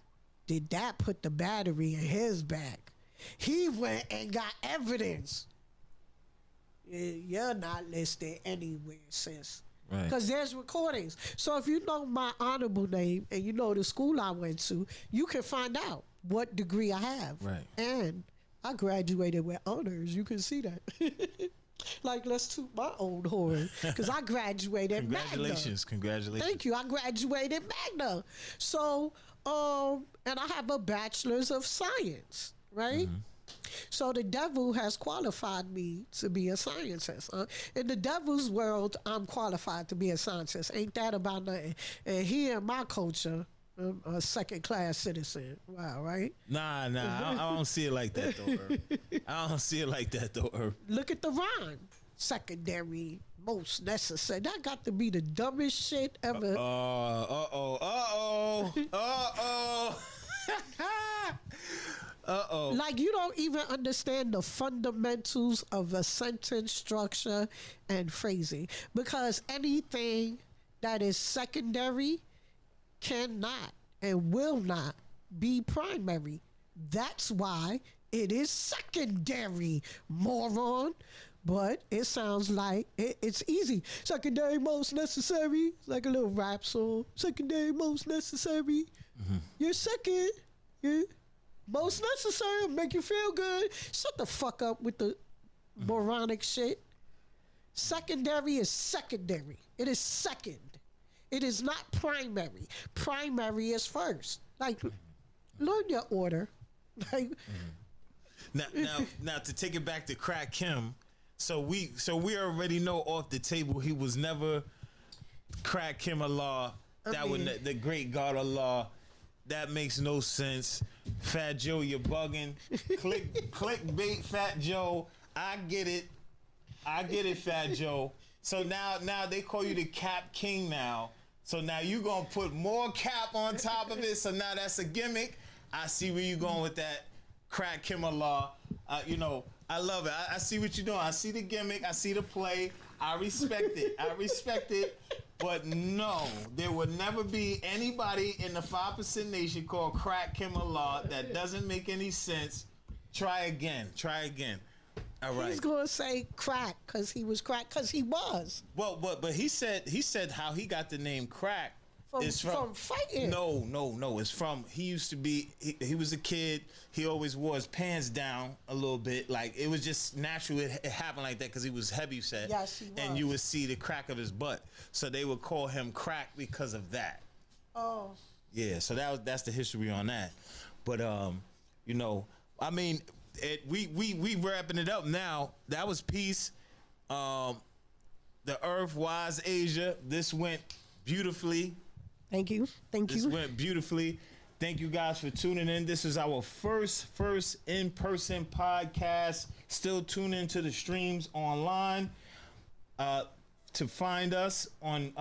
did that put the battery in his back? He went and got evidence. You're not listed anywhere, sis. Right. Because there's recordings. So if you know my honorable name and you know the school I went to, you can find out what degree I have. Right. And I graduated with honors. You can see that. Like, let's toot my own horn. Because I graduated Congratulations. Magna. Congratulations. Thank you. I graduated Magna. So, and I have a bachelor's of science, right? So the devil has qualified me to be a scientist. In the devil's world, I'm qualified to be a scientist. Ain't that about nothing? And here in my culture, I'm a second-class citizen. Wow, right? Nah, I don't see it like that, though, Herb. I don't see it like that, though, Herb. Look at the rhyme. Secondary, most necessary. That got to be the dumbest shit ever. Like, you don't even understand the fundamentals of a sentence structure and phrasing. Because anything that is secondary cannot and will not be primary. That's why it is secondary, moron. But it sounds like it's easy. Secondary, most necessary. It's like a little rap song. Secondary, most necessary. You're second. You're most necessary. Make you feel good. Shut the fuck up with the moronic shit. Secondary is secondary. It is second. It is not primary. Primary is first. Like, learn your order. Like, now to take it back to Crack Kim. So we already know off the table he was never Crack Kim Allah. The great God Allah. That makes no sense. Fat Joe, you're bugging. Clickbait, Fat Joe. I get it, Fat Joe. So now they call you the Cap King now. So now you gonna put more cap on top of it. So now that's a gimmick. I see where you going with that. Crack Kim Allah. I love it. I see what you're doing. I see the gimmick. I see the play. I respect it. But no, there will never be anybody in the 5% Nation called Crack Kim Allah. That doesn't make any sense. Try again. All right. He's gonna say crack because he was crack because he was. Well, but he said how he got the name Crack. From fighting. No. It's from, he used to be, he was a kid. He always wore his pants down a little bit. Like, it was just natural. It happened like that because he was heavy set. Yes, he was. And you would see the crack of his butt. So they would call him Crack because of that. Oh. Yeah, so that's the history on that. But you know, I mean, we wrapping it up now. That was peace. The Earth Wise Asia. This went beautifully. Thank you. This went beautifully. Thank you guys for tuning in. This is our first in-person podcast. Still tune into the streams online. To find us on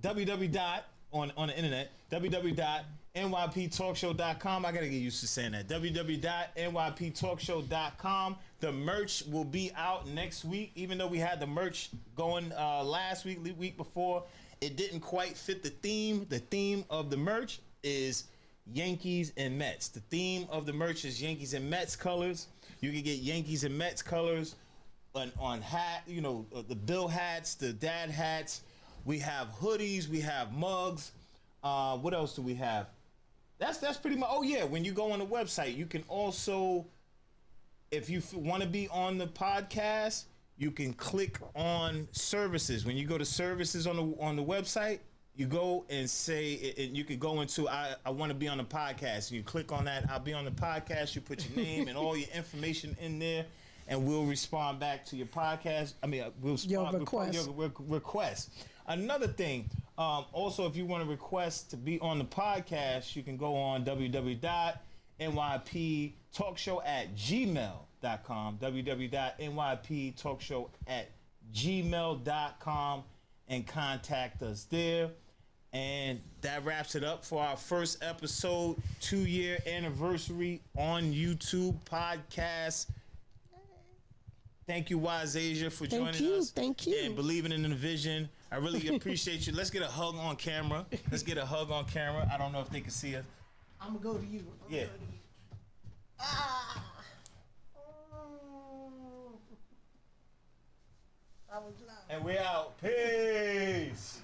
www. on the internet, www.nyptalkshow.com. I gotta get used to saying that. www.nyptalkshow.com. The merch will be out next week. Even though we had the merch going last week, the week before, it didn't quite fit the theme. The theme of the merch is Yankees and Mets. The theme of the merch is Yankees and Mets colors. You can get Yankees and Mets colors on hat, you know, the Bill hats, the dad hats. We have hoodies, we have mugs. What else do we have? That's pretty much. Oh yeah, when you go on the website, you can also, if you want to be on the podcast, you can click on services. When you go to services on the website, you go and say, and you can go into I want to be on the podcast. And you click on that. I'll be on the podcast. You put your name and all your information in there, and we'll respond back to your podcast. I mean, we'll respond your request. Another thing, also, if you want to request to be on the podcast, you can go on www.nyptalkshow@gmail.com, www.nyptalkshow@gmail.com, and contact us there. And that wraps it up for our first episode, 2-year anniversary on YouTube podcast. Thank you, Wise Asia, for joining us. Thank you. And believing in the vision. I really appreciate you. Let's get a hug on camera. I don't know if they can see us. I'm going to go to you. Yeah. Ah. Oh. I was loud. And we're out. Peace.